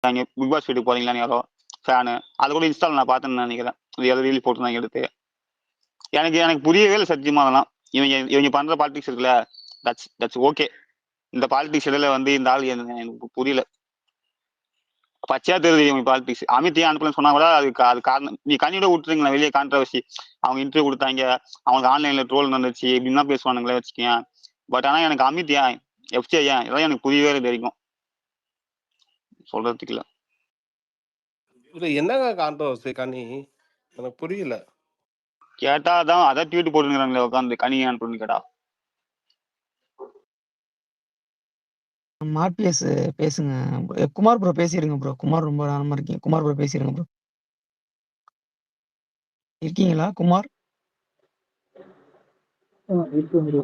Big pass வீட்டுக்கு போறீங்களான்னு யாரோ fan அது கூட இன்ஸ்டால் நான் பார்த்தேன்னு நினைக்கிறேன். அது எதாவது ரீல் போட்டுருந்தாங்க எடுத்து. எனக்கு புரியவே இல்லை சத்தியமா அதெல்லாம். இவங்க பண்ற பாலிடிக்ஸ் இருக்குல்ல, தட்ஸ் ஓகே. இந்த பாலிடிக்ஸ் இடையில வந்து இந்த ஆள் எனக்கு புரியல. பச்சையா தெரியுது இவங்க பாலிடிக்ஸ். அமித் ஏன் அனுப்பலன்னு சொன்னா கூட அது காரணம் நீ கண்ணியோட விட்டுருங்களேன். வெளியே கான்ட்ரவர்சி அவங்க இன்டர்வியூ கொடுத்தாங்க, அவங்களுக்கு ஆன்லைன்ல ட்ரோல் நடந்துச்சு இப்படின்னா பேசுவானுங்களே வச்சுக்கேன். பட் ஆனா எனக்கு அமித் ஏன் எஃப்ஜே ஏன் இதெல்லாம் எனக்கு புரியவே தெரியும் சொல்றதுக்கு இல்ல. இது என்னங்க கான்ட்ரவர்சி கனி எனக்கு புரியல. கேட்டாதான் அதை ட்வீட் போட்டுங்கிறாங்களே உட்காந்து கனி அனுப்புன்னு கேட்டா. மார்பிஎஸ் பேசுங்க. குமார் ப்ரோ பேசிருங்க ப்ரோ. குமார் ரொம்ப நேரமா இருக்கீங்க. குமார் ப்ரோ பேசிருங்க ப்ரோ. இருக்கீங்களா குமார்? இருக்கு ப்ரோ.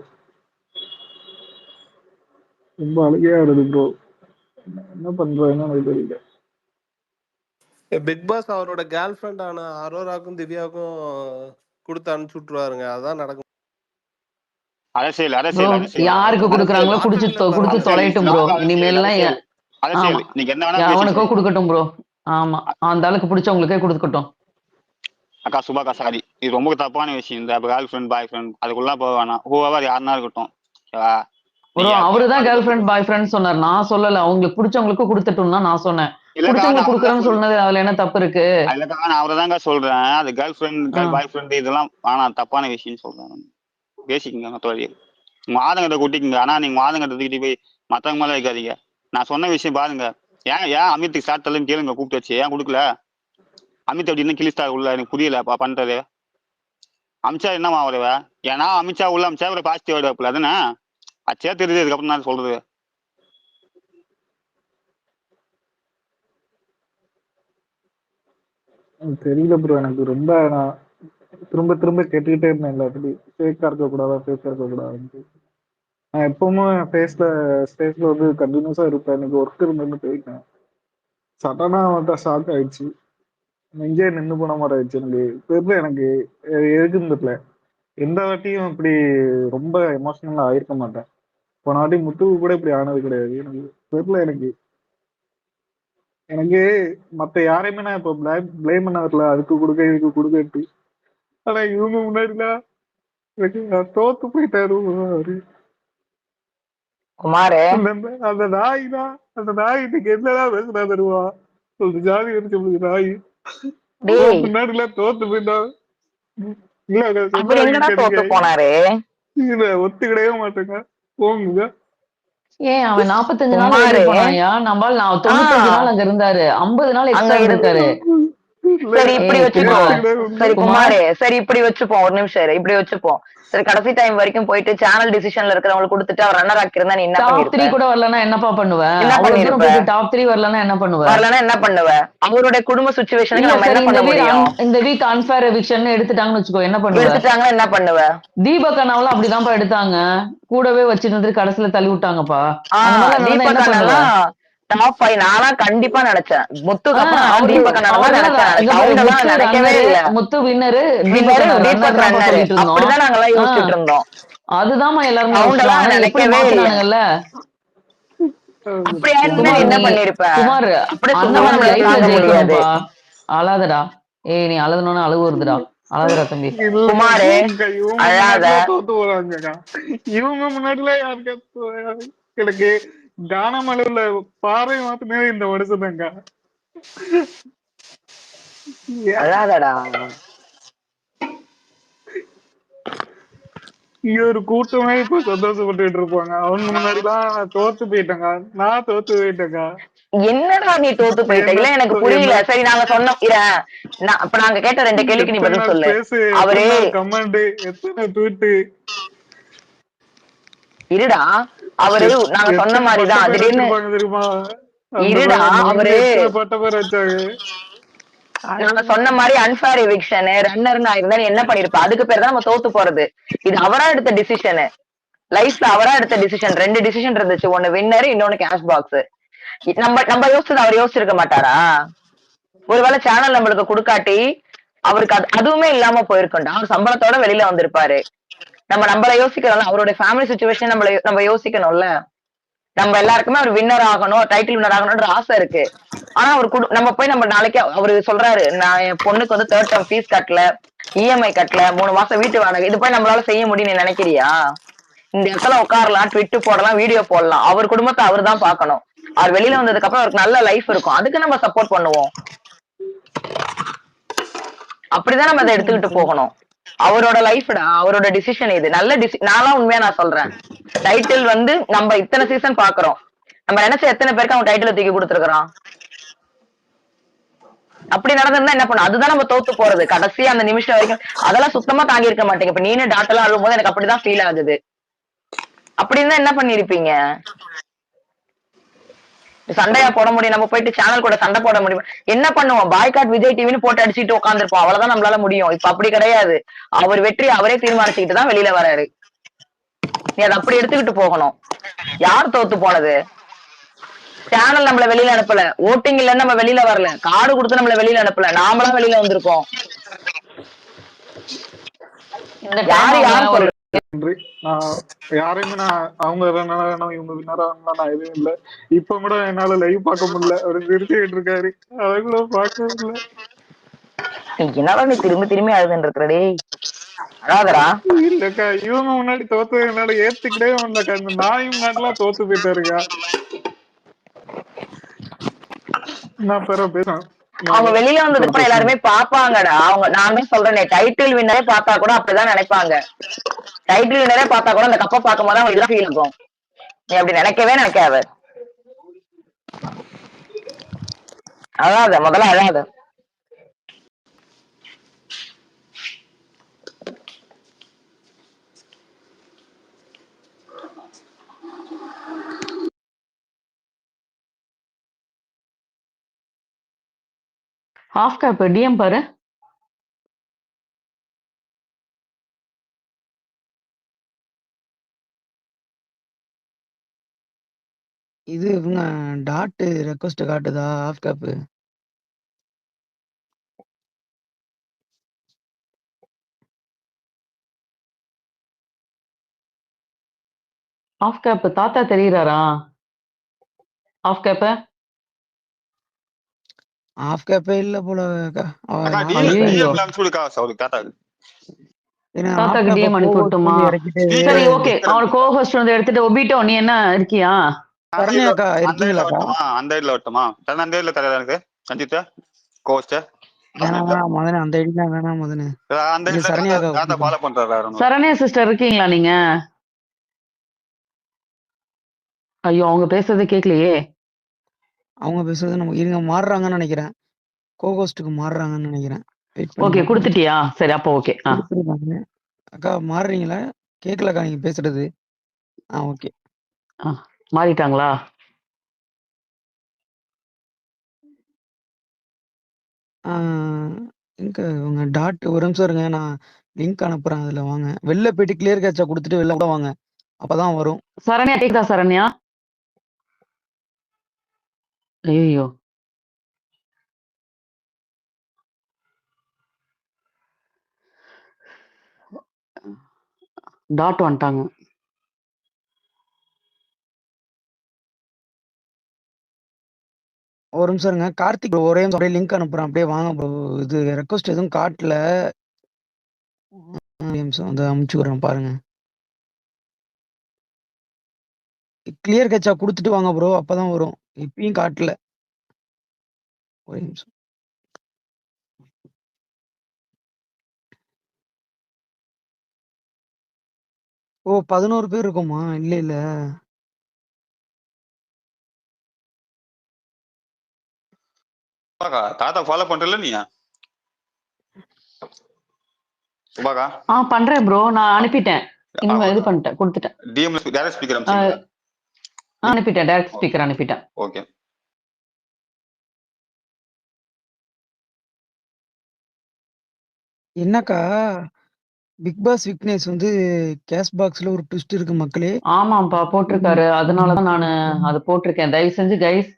ரொம்ப அழகையா வருது ப்ரோ. என்ன பண்றேன்னு எனக்கு தெரியல. பிக் பாஸ் அவரோட கேர்ள் ஃப்ரெண்டான அரோராக்கும் திவ்யாவுக்கும் கொடுத்து அனுப்பிச்சு விட்டுருவாருங்க. அதான் நடக்கும். அரசியல் ப்ரோ அரசியல் அரசியல் யாருக்கு கொடுக்குறாங்களோ கொடுத்து தொலையட்டும் ப்ரோ. இனிமேல்லாம் அரசியல் நீங்க என்ன வேணா அவனுக்கோ கொடுக்கட்டும் ப்ரோ. ஆமா அந்த ஆளுக்கு பிடிச்சவங்களுக்கே கொடுக்கட்டும். அக்கா சுபாக்கா சாரி, இது ரொம்ப தப்பான விஷயம். இந்த கேர்ள் ஃப்ரெண்ட் பாய் ஃப்ரெண்ட் அதுக்குள்ள போக வேணாம். ஹூவர் யாருன்னா இருக்கட்டும் ப்ரோ. அவருதான் கேர்ள் ஃப்ரெண்ட் பாய் ஃப்ரெண்ட் சொன்னார், நான் சொல்லல. அவங்களுக்கு பிடிச்சவங்களுக்கு கொடுத்துட்டும் தான் நான் சொன்னேன். பிடிச்சவங்களுக்கு கொடுக்குறேன்னு சொன்னது அதுல என்ன தப்பு இருக்கு? நான் அவரைதாங்க சொல்றேன். அது கேர்ள் ஃப்ரெண்ட் பாய் ஃப்ரெண்ட் இதெல்லாம் வேணாம், தப்பான விஷயம் சொல்றேன். பேசிக்கங்க தோழி, உங்க ஆதங்கத்தை கூட்டிக்கங்க. ஆனா நீங்க ஆதங்கத்தை தூக்கிட்டு போய் மத்தவங்க மேல வைக்காதீங்க. நான் சொன்ன விஷயம் பாருங்க. ஏன் அமித்துக்கு ஸ்டார்ட் தள்ளுன்னு கேளுங்க கூப்பிட்டு வச்சு. ஏன் கொடுக்கல அமித் அப்படி என்ன கிளிஸ்டா உள்ள எனக்கு புரியல பண்றது. அமித்ஷா என்னமா அவரவ ஏன்னா அமித்ஷா உள்ள அமித்ஷா ஒரு பாசிட்டிவ் ஆயிடுவாப்புல அதுன்னு அச்சே தெரியுது. அதுக்கப்புறம் நான் சொல்றது தெரியல ப்ரோ. எனக்கு ரொம்ப நான் திரும்ப கேட்டுக்கிட்டே இருந்தேன். எல்லாத்துலையும் ஃபேக்கா இருக்கக்கூடாது. நான் எப்பவுமே ஸ்பேஸ்ல வந்து கண்டினியூஸா இருப்பேன். எனக்கு ஒர்க் இருந்துன்னு போயிட்டேன். சடனா வந்துட்டா ஷாக் ஆயிடுச்சு. நெஞ்சே நின்று போன மாதிரி ஆயிடுச்சு. எனக்கு தெரியல, எனக்கு எதுக்குன்னு தெரியல. எந்த வாட்டியும் இப்படி ரொம்ப எமோஷனலா ஆயிருக்க மாட்டேன். போன வாட்டி முத்துக்கு கூட இப்படி ஆனது கிடையாது. எனக்கு தெரியல. எனக்கு மத்த யாரையுமே நான் இப்ப பிளேம் பண்ண வரல. அதுக்கு கொடுக்க இதுக்கு கொடுக்கட்டு. ஆனா இவங்க முன்னாடிலாம் எனக்கு நான் தோத்து போயிட்டாரு அவரு. குமாரு அந்த நாய் தான். அந்த நாய் இன்னைக்கு என்னதான் பேசுறா தருவா ஒரு ஜாதி இருக்கு நாய். முன்னாடி தோத்து போயிட்டா. எங்கடா தோத்து போனாரு? ஒத்துக்கிடவே மாட்டேங்க போங்க. ஏன் அவன் 45 நாள் வெளியே போனாயா? நம்ம 95 நாள் அங்க இருந்தாரு. 50 நாள் எக்ஸ்ட்ரா இருக்காரு. சரி இப்படி வச்சுப்போம். சரி குமாரு, சரி இப்படி வச்சுப்போம். ஒரு நிமிஷம் இப்படி வச்சுப்போம். சரி கடைசி டைம் வரைக்கும் போயிட்டு சேனல் டிசிஷன்ல இருக்கிறவங்க கொடுத்துட்டு அவர் ரன்னர் ஆக்கிருந்தா நீ என்ன டாப் 3 கூட வரலன்னா என்னப்பா பண்ணுவ? அவ்வளவு தூரம் போயிட்டு டாப் 3 வரலன்னா என்ன பண்ணுவ? அவருடைய குடும்ப சிச்சுவேஷனுக்கு நம்ம என்ன பண்ண முடியும்? இந்த வீக் அன்ஃபேர் எவிக்ஷன் எடுத்துட்டாங்கன்னு வச்சுக்கோ, என்ன பண்ணுவ? தீபக் அண்ணாவெல்லாம் அப்படிதான்ப்பா எடுத்தாங்க. கூடவே வச்சிருந்து கடைசியில தள்ளி விட்டாங்கப்பா. தீபக் அண்ணாலாம் டாப் 5 நானா கண்டிப்பா நினைச்சேன். முத்துக்கு அப்புறம் தீபக் அண்ணா நினைக்கவே இல்ல. முத்து வின்னரு, தீபக் ரன்னர் அப்படிதான் நாங்க எல்லாம் யோசிச்சுட்டு இருந்தோம். அதுதான் எல்லாரும் நினைக்கவே இல்ல. அப்படி என்ன பண்ணிருப்ப? குமார் அண்ணன் லைஃப்ல ஜெயிக்கணும்பா. அழாதடா. ஏய் நீ அழுதுனோன்னு அழுகு வருதுடா. அழாதடா தம்பி. குமாரு அழாத. தோத்து போறாங்க இவங்க முன்னாடிலாம் யாருக்கு. எனக்கு கானமலையில பாறை மாத்தினே இந்த மனுஷன்தாங்க. அழாதடா. இங்க ஒரு கூட்டமே இப்ப சந்தோஷப்பட்டு இருப்பாங்க. அவங்க முன்னாடிலாம் தோத்து போயிட்டாங்க. நான் தோத்து போயிட்டேங்க. என்னடா நீ தோத்து போயிட்டீங்களா? எனக்கு புரியல. சரி நாங்க சொன்னோம். அப்ப நாங்க கேட்ட 2 கேள்விக்கு நீ பதில் சொல்லு. அவரே கமெண்ட் எத்தனை ட்வீட் இருடா. அவரு நாங்க சொன்ன மாதிரிதான் திடீர்னு தெரியுமா? இருடா. அவரு பட்ட பேர் வச்சாங்க. நாங்க சொன்ன மாதிரி அன்ஃபேர் எவிக்ஷன் ரன்னர்னு ஆயிருந்தா என்ன பண்ணிருப்பா? அதுக்கு பேர் தான் நம்ம தோத்து போறது. இது அவரா எடுத்த டிசிஷன். லைஃப்ல அவரா எடுத்த டிசிஷன். 2 டிசிஷன் இருந்துச்சு. ஒன்னு வின்னர், இன்னொன்னு கேஷ் பாக்ஸ். நம்ம யோசிச்சது அவர் யோசிச்சிருக்க மாட்டாரா? ஒருவேளை சேனல் நம்மளுக்கு கொடுக்காட்டி அவருக்கு அதுவுமே இல்லாம போயிருக்கோண்டா. அவர் சம்பளத்தோட வெளியில வந்திருப்பாரு. நம்மள யோசிக்கிறோம்ல. அவருடைய ஃபேமிலி சிச்சுவேஷன் நம்ம யோசிக்கணும்ல. நம்ம எல்லாருக்குமே அவர் வின்னர் ஆகணும், டைட்டில் வின்னர் ஆகணும்ன்ற ஆசை இருக்கு. ஆனா அவர் நம்ம போய் நம்ம நாளைக்கு அவரு சொல்றாரு, நான் என் பொண்ணுக்கு வந்து 3rd டேர்ம் ஃபீஸ் கட்டல, இஎம்ஐ கட்டல, 3 மாசம் வீட்டு வாடகை, இது போய் நம்மளால செய்ய முடியும் நீ நினைக்கிறியா? இந்த இடத்துல உட்காரலாம், ட்விட்டு போடலாம், வீடியோ போடலாம். அவர் குடும்பத்தை அவர் தான் பார்க்கணும். அவர் வெளியில வந்ததுக்கு அப்புறம் அவருக்கு நல்ல லைஃப் இருக்கும். அதுக்கு நம்ம சப்போர்ட் பண்ணுவோம். அப்படிதான் நம்ம அதை எடுத்துக்கிட்டு போகணும். அவரோட லைஃப்டா, அவரோட டிசிஷன் இது. நல்ல நான்லாம் உண்மையா நான் சொல்றேன். டைட்டில் வந்து நம்ம இத்தனை சீசன் பாக்குறோம். நம்ம நினைச்ச எத்தனை பேருக்கு அவன் டைட்டில் தூக்கி கொடுத்துருக்கான். அப்படி நடந்திருந்தா என்ன பண்ணும்? அதுதான் நம்ம தோத்து போறது. கடைசி அந்த நிமிஷம் வரைக்கும் அதெல்லாம் சுத்தமா தாங்கி இருக்க மாட்டேங்க. இப்ப நீனு டாட்டெல்லாம் அழும் போது எனக்கு அப்படிதான் ஃபீல் ஆகுது. அப்படின்னா என்ன பண்ணிருப்பீங்க? சண்டையா போட முடியும்? நம்ம போயிட்டு சேனல் கூட சண்டை போட முடியும்? என்ன பண்ணுவோம்? பாய்காட் விஜய் டிவின்னு போட்டு அடிச்சுட்டு உட்காந்துருப்போம். அவ்வளவுதான் நம்மளால முடியும். இப்ப அப்படி கிடையாது. அவர் வெற்றி அவரே தீர்மானிச்சுக்கிட்டு தான் வெளியில வராரு. நீ அதை அப்படி எடுத்துக்கிட்டு போகணும். யார் தோத்து போனது? சேனல் நம்மள வெளியில அனுப்பல, ஓட்டிங் இல்லன்னு நம்ம வெளியில வரல, கார்டு கொடுத்து நம்மள வெளியில அனுப்பல, நாமளா வெளியில வந்திருக்கோம். யாரு யாரும் சொல்றது? நான் யாரையுமே அவங்க இவங்க வின்னரானா நான் எதுவும் இல்ல. இப்ப கூட என்னால லைவ் பார்க்க முடியல. அவரு சிரிச்சுக்கிட்டு இருக்காரு, அதை கூட பார்க்க முடியல. என்னடா நீ திரும்பி திரும்பி அழுதுன்றே? அழாதரா இல்லக்கா, இவங்க முன்னாடி தோத்து என்னால ஏத்துக்கிட்டே வந்தக்கா. இந்த நாய் முன்னாடிலாம் தோத்து போயிட்டாருக்கா. நான் பெற பேசுறேன். அவங்க வெளியில வந்ததுக்கு அப்புறம் எல்லாருமே பாப்பாங்கடா. அவங்க நானே சொல்றேனே, டைட்டில் வின்னரே பார்த்தா கூட அப்படிதான் நினைப்பாங்க. டைட்டில் வின்னரே பார்த்தா கூட அந்த கப்பை பார்க்கும் போது அவங்களுக்கு ஃபீல் இருக்கும். நீ அப்படி நினைக்கவே நினைக்காத. அழாத, முதல்ல அழாத. ஹாஃப் கேப் டிஎம் பாரு. இது இவங்க டாட் ரெக்வஸ்ட் காட்டுதா ஆஃப் கேப்? ஆஃப் கேப் தாத்தா தெரியுறாரா? ஆஃப் கேப் ஆஃப் கேப்பே இல்ல போல அக்கா. அக்கா half DM cap. ஐயோ, DM ல அனுப்பிச்சு விடுக்கா அவருக்கு தாத்தாக்கு. ஏன்னா half தாத்தாக்கு cap டிஎம் அனுப்பி co-host விட்டுமா? வந்து இறக்கிட்டு சரி, ஓகே. அவன் கோஹோஸ்ட் வந்து எடுத்துட்டு ஒபிட்டோ, நீ என்ன இருக்கியா? சரண்யா அக்கா அந்த இதுல இருக்கீங்களாக்கா? வரட்டுமா? அந்த இதுல வரட்டுமா? அந்த இதுல தரதா எனக்கு சஞ்சித் கோஸ்ட் வேணாம் மதனே, அந்த ஐடி தான் வேணாம் மதனே. அந்த இது இதுல சரண்யா அக்கா தாத்தா ஃபாலோ பண்றாரு. சரண்யா சிஸ்டர் இருக்கீங்களா நீங்க? ஐயோ, அவங்க பேசுறது கேட்கலையே. அவங்க பேசுறது நம்ம இருங்க, மாறுறாங்கன்னு நினைக்கிறேன். கோகோஸ்டுக்கு மாறுறாங்கன்னு நினைக்கிறேன். வெயிட் பண்ணி ஓகே, பார்ப்போம். கொடுத்துட்டியா? சரி, அப்போ ஓகே. கொடுத்துருக்காங்க. அக்கா மாறுறீங்களா? கேட்கலக்கா நீங்க பேசுறது. ஓகே. மாறிட்டாங்களா? எங்க உங்க டாட் ஒரு நிமிஷம் இருங்க, நான் லிங்க் அனுப்புறேன். அதுல வாங்க. வெளில போயிட்டு கிளியர் கேட்சா கொடுத்துட்டு வெளில கூட வாங்க, அப்பதான் வரும். சரண்யா கேக்குதா? சரண்யா, ஐயோ, டாட் வந்துட்டாங்க. ஒரு நிமிஷம் இருங்க கார்த்திக் bro, ஒரே நிமிஷம் அப்படியே லிங்க் அனுப்புறேன், அப்படியே வாங்க ப்ரோ. இது ரெக்வஸ்ட் எதுவும் காட்டல. ஒரு நிமிஷம் வந்து அமுச்சுக்கிறேன் பாருங்க. கிளியர் கேட்சா கொடுத்துட்டு வாங்க ப்ரோ, அப்பதான் வரும். இப்பயும் காட்டல. ஒரே நிமிஷம். ஓ 11 பேர் இருக்குமா? இல்ல இல்ல, தாத்தா ஃபாலோ பண்றல நீ? சுபாகா பண்றேன் ப்ரோ, நான் அனுப்பிட்டேன். இன்னும் இது பண்ணிட்டேன், கொடுத்துட்டேன். டிஎம் டைரக்ட் ஸ்பீக்கர் அனுப்பிச்சீங்களா? அனுப்பிட்டேன், டைரக்ட் ஸ்பீக்கர் அனுப்பிட்டேன். ஓகே. என்னக்கா பிக் பாஸ் விக்னேஷ் வந்து கேஷ் பாக்ஸ்ல ஒரு ட்விஸ்ட் இருக்கு மக்களே. ஆமாப்பா, போட்டிருக்காரு. அதனாலதான் நான் அது போட்டிருக்கேன். தயவு செஞ்சு கைஸ்,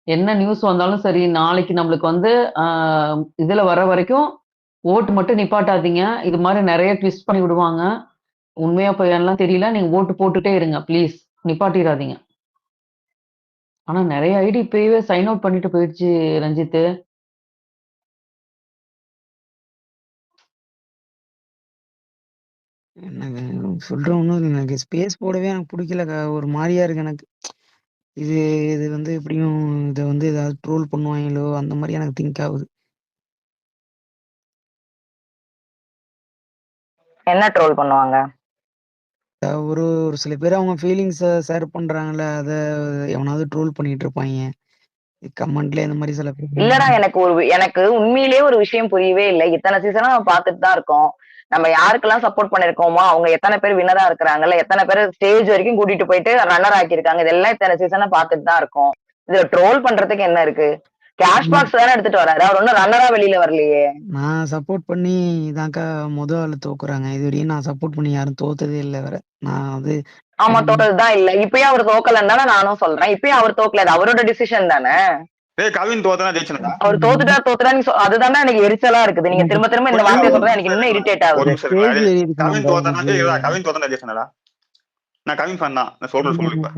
என்ன நியூஸ் வந்தாலும் சரி, நாளைக்கு நம்மளுக்கு வந்து இதுல வர வரைக்கும் ஓட்டு மட்டும் நிப்பாட்டாதீங்க. இது மாதிரி நிறைய ட்விஸ்ட் பண்ணி விடுவாங்க. உண்மையா போய் எல்லாம் தெரியல, நீங்க ஓட்டு போட்டுட்டே இருங்க ப்ளீஸ், நிப்பாட்டிடாதீங்க. ஆனா நிறைய ஐடி இப்பயே சைன் அவுட் பண்ணிட்டு போயிடுச்சு ரஞ்சித். எனக்கு சொல்றேன் ஒன்றும் இல்லை, எனக்கு ஸ்பேஸ் போடவே எனக்கு பிடிக்கலக்கா, ஒரு மாதிரியா இருக்கு எனக்கு. இது இது வந்து எப்படியும் இதை வந்து ஏதாவது ட்ரோல் பண்ணுவாங்களோ அந்த மாதிரி எனக்கு திங்க் ஆகுது. என்ன ட்ரோல் பண்ணுவாங்க? ஒரு ஒரு சில பேர் அவங்க ஃபீலிங்ஸை ஷேர் பண்றாங்கல்ல, அதை எவனாவது ட்ரோல் பண்ணிட்டு இருப்பாங்க கமெண்ட்ல இந்த மாதிரி சில பேர். இல்லடா, எனக்கு உண்மையிலேயே ஒரு விஷயம் புரியவே இல்லை. இத்தனை சீசனா நம்ம பார்த்துட்டு தான் இருக்கோம். நம்ம யாருக்கெல்லாம் சப்போர்ட் பண்ணிருக்கோமோ அவங்க எத்தனை பேர் வினரா இருக்கிறாங்கல்ல, எத்தனை பேர் ஸ்டேஜ் வரைக்கும் கூட்டிட்டு போயிட்டு ரன்னர் ஆக்கியிருக்காங்க, இதெல்லாம் இத்தனை சீசனா பார்த்துட்டு தான் இருக்கோம். இதுல ட்ரோல் பண்றதுக்கு என்ன இருக்கு? கேஷ் பாக்ஸ் தானே எடுத்துட்டு வராரு, அவர் ஒன்னும் ரன்னரா வெளியில வரலையே. நான் சப்போர்ட் பண்ணி இதாக்கா ஆளு தோக்குறாங்க. இது வரையும் நான் சப்போர்ட் பண்ணி யாரும் தோத்ததே இல்லை வேற. நான் வந்து ஆமா, தோத்ததுதான் இல்ல. இப்பயும் அவர் தோக்கலன்னு தானே நானும் சொல்றேன். இப்பயும் அவர் தோக்கல, அது அவரோட டிசிஷன் தானே. கவின் தோத்தனா ஜெயிச்சனா? அவர் தோத்துட்டா அதுதானே எனக்கு எரிச்சலா இருக்குது. நீங்க திரும்ப திரும்ப இந்த வார்த்தையை சொல்றது எனக்கு இன்னும் இரிட்டேட் ஆகுது. கவின் தோத்தனா ஜெயிச்சனடா? நான் கவின் ஃபேன் தான், நான் சொல்றேன் சொல்லு.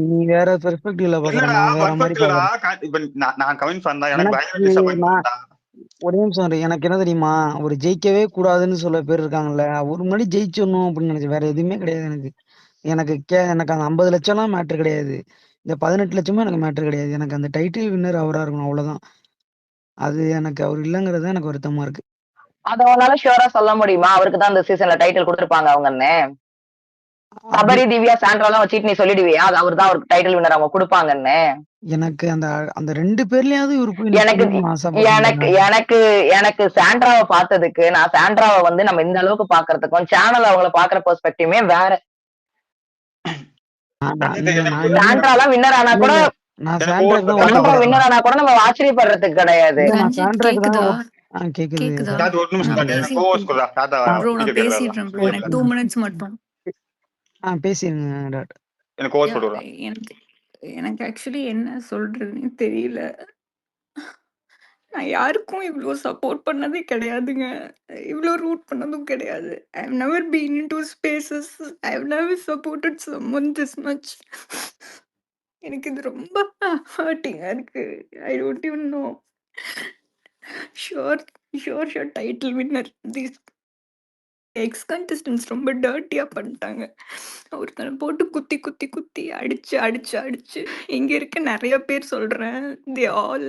நீ வேற பெர்ஸ்பெக்டிவ்ல பாக்குற, நான் வேற மாதிரி பாக்குறேன். நான் கவின் ஃபேன் தான், எனக்கு பயங்கர டிசப்பாயின்ட்மென்ட் தான். ஒரே நிமிஷம் இரு. எனக்கு என்ன தெரியுமா, ஒரு ஜெயிக்கவே கூடாதுன்னு சொல்ல பேர் இருக்காங்கல்ல, ஒரு முன்னாடி ஜெயிச்சிடணும் அப்படின்னு நினைச்சு, வேற எதுவுமே கிடையாது எனக்கு. எனக்கு அந்த 50 லட்சம்லாம் மேட்ரு கிடையாது, இந்த 18 லட்சமும் எனக்கு மேட்ரு கிடையாது. எனக்கு அந்த டைட்டில் வின்னர் அவரா இருக்கணும், அவ்வளவுதான். அது எனக்கு அவர் இல்லைங்கிறது எனக்கு வருத்தமா இருக்கு. அத உன்னால ஷியூரா சொல்ல முடியுமா அவருக்கு தான் இந்த சீசன்ல டைட்டில் கொடுத்திருப்பாங்க அவங்கன்னு? சபரி, திவ்யா, சாண்ட்ராலாம் வச்சுட்டு நீ சொல்லிடுவியா அது அவர் தான் அவருக்கு டைட்டில் வின்னர் அவங்க கொடுப்பாங்கன்னு? எனக்கு அந்த அந்த 2 பேர்லயாவது இவருக்கு எனக்கு சாண்ட்ராவை பார்த்ததுக்கு, நான் சாண்ட்ராவை வந்து நம்ம இந்த அளவுக்கு பாக்குறதுக்கும் சேனல் அவங்கள பாக்குற பெர்ஸ்பெக்டிவே வேற. சாண்ட்ராலாம் வின்னர் ஆனா கூட வின்னர் ஆனா கூட நம்ம ஆச்சரியப்படுறதுக்கு கிடையாது. எனக்கு ஆக்சுவலி என்ன சொல்றதுன்னு தெரியல. நான் யாருக்கும் இவ்ளோ சப்போர்ட் பண்ணதே கிடையாதுங்க. இவ்ளோ ரூட் பண்ணதும் கிடையாது. I have never been into spaces. I have never supported someone this much. எனக்கு இது ரொம்ப ஹர்ட்டிங்கா இருக்கு. I don't even know. Sure title winner. This ex contestants ரொம்ப டர்ட்டியா பண்ணிட்டாங்க. ஒருத்தனை போட்டு குத்தி குத்தி குத்தி அடிச்சு இங்க இருக்க நிறைய பேர் சொல்றேன், they all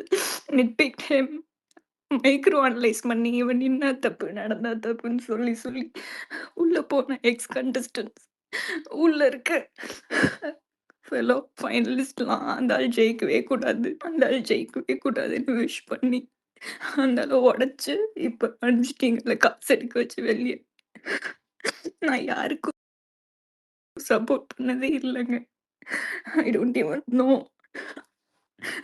nitpicked him. Micro analyse பண்ணி இவன் என்ன தப்பு நடந்தா தப்புன்னு சொல்லி உள்ள போன எக்ஸ் கண்டஸ்டன்ட்ஸ், உள்ள இருக்க ஃபெலோ ஃபைனலிஸ்ட்லாம் அந்த ஆள் ஜெயிக்கவே கூடாதுன்னு விஷ் பண்ணி அந்த அளவு உடைச்சு இப்ப அனுப்பிச்சிட்டீங்கல்ல காசு எடுக்க வச்சு வெளியே. நான் யாருக்கும் சப்போர்ட் பண்ணதே இல்லைங்க. I don't even know.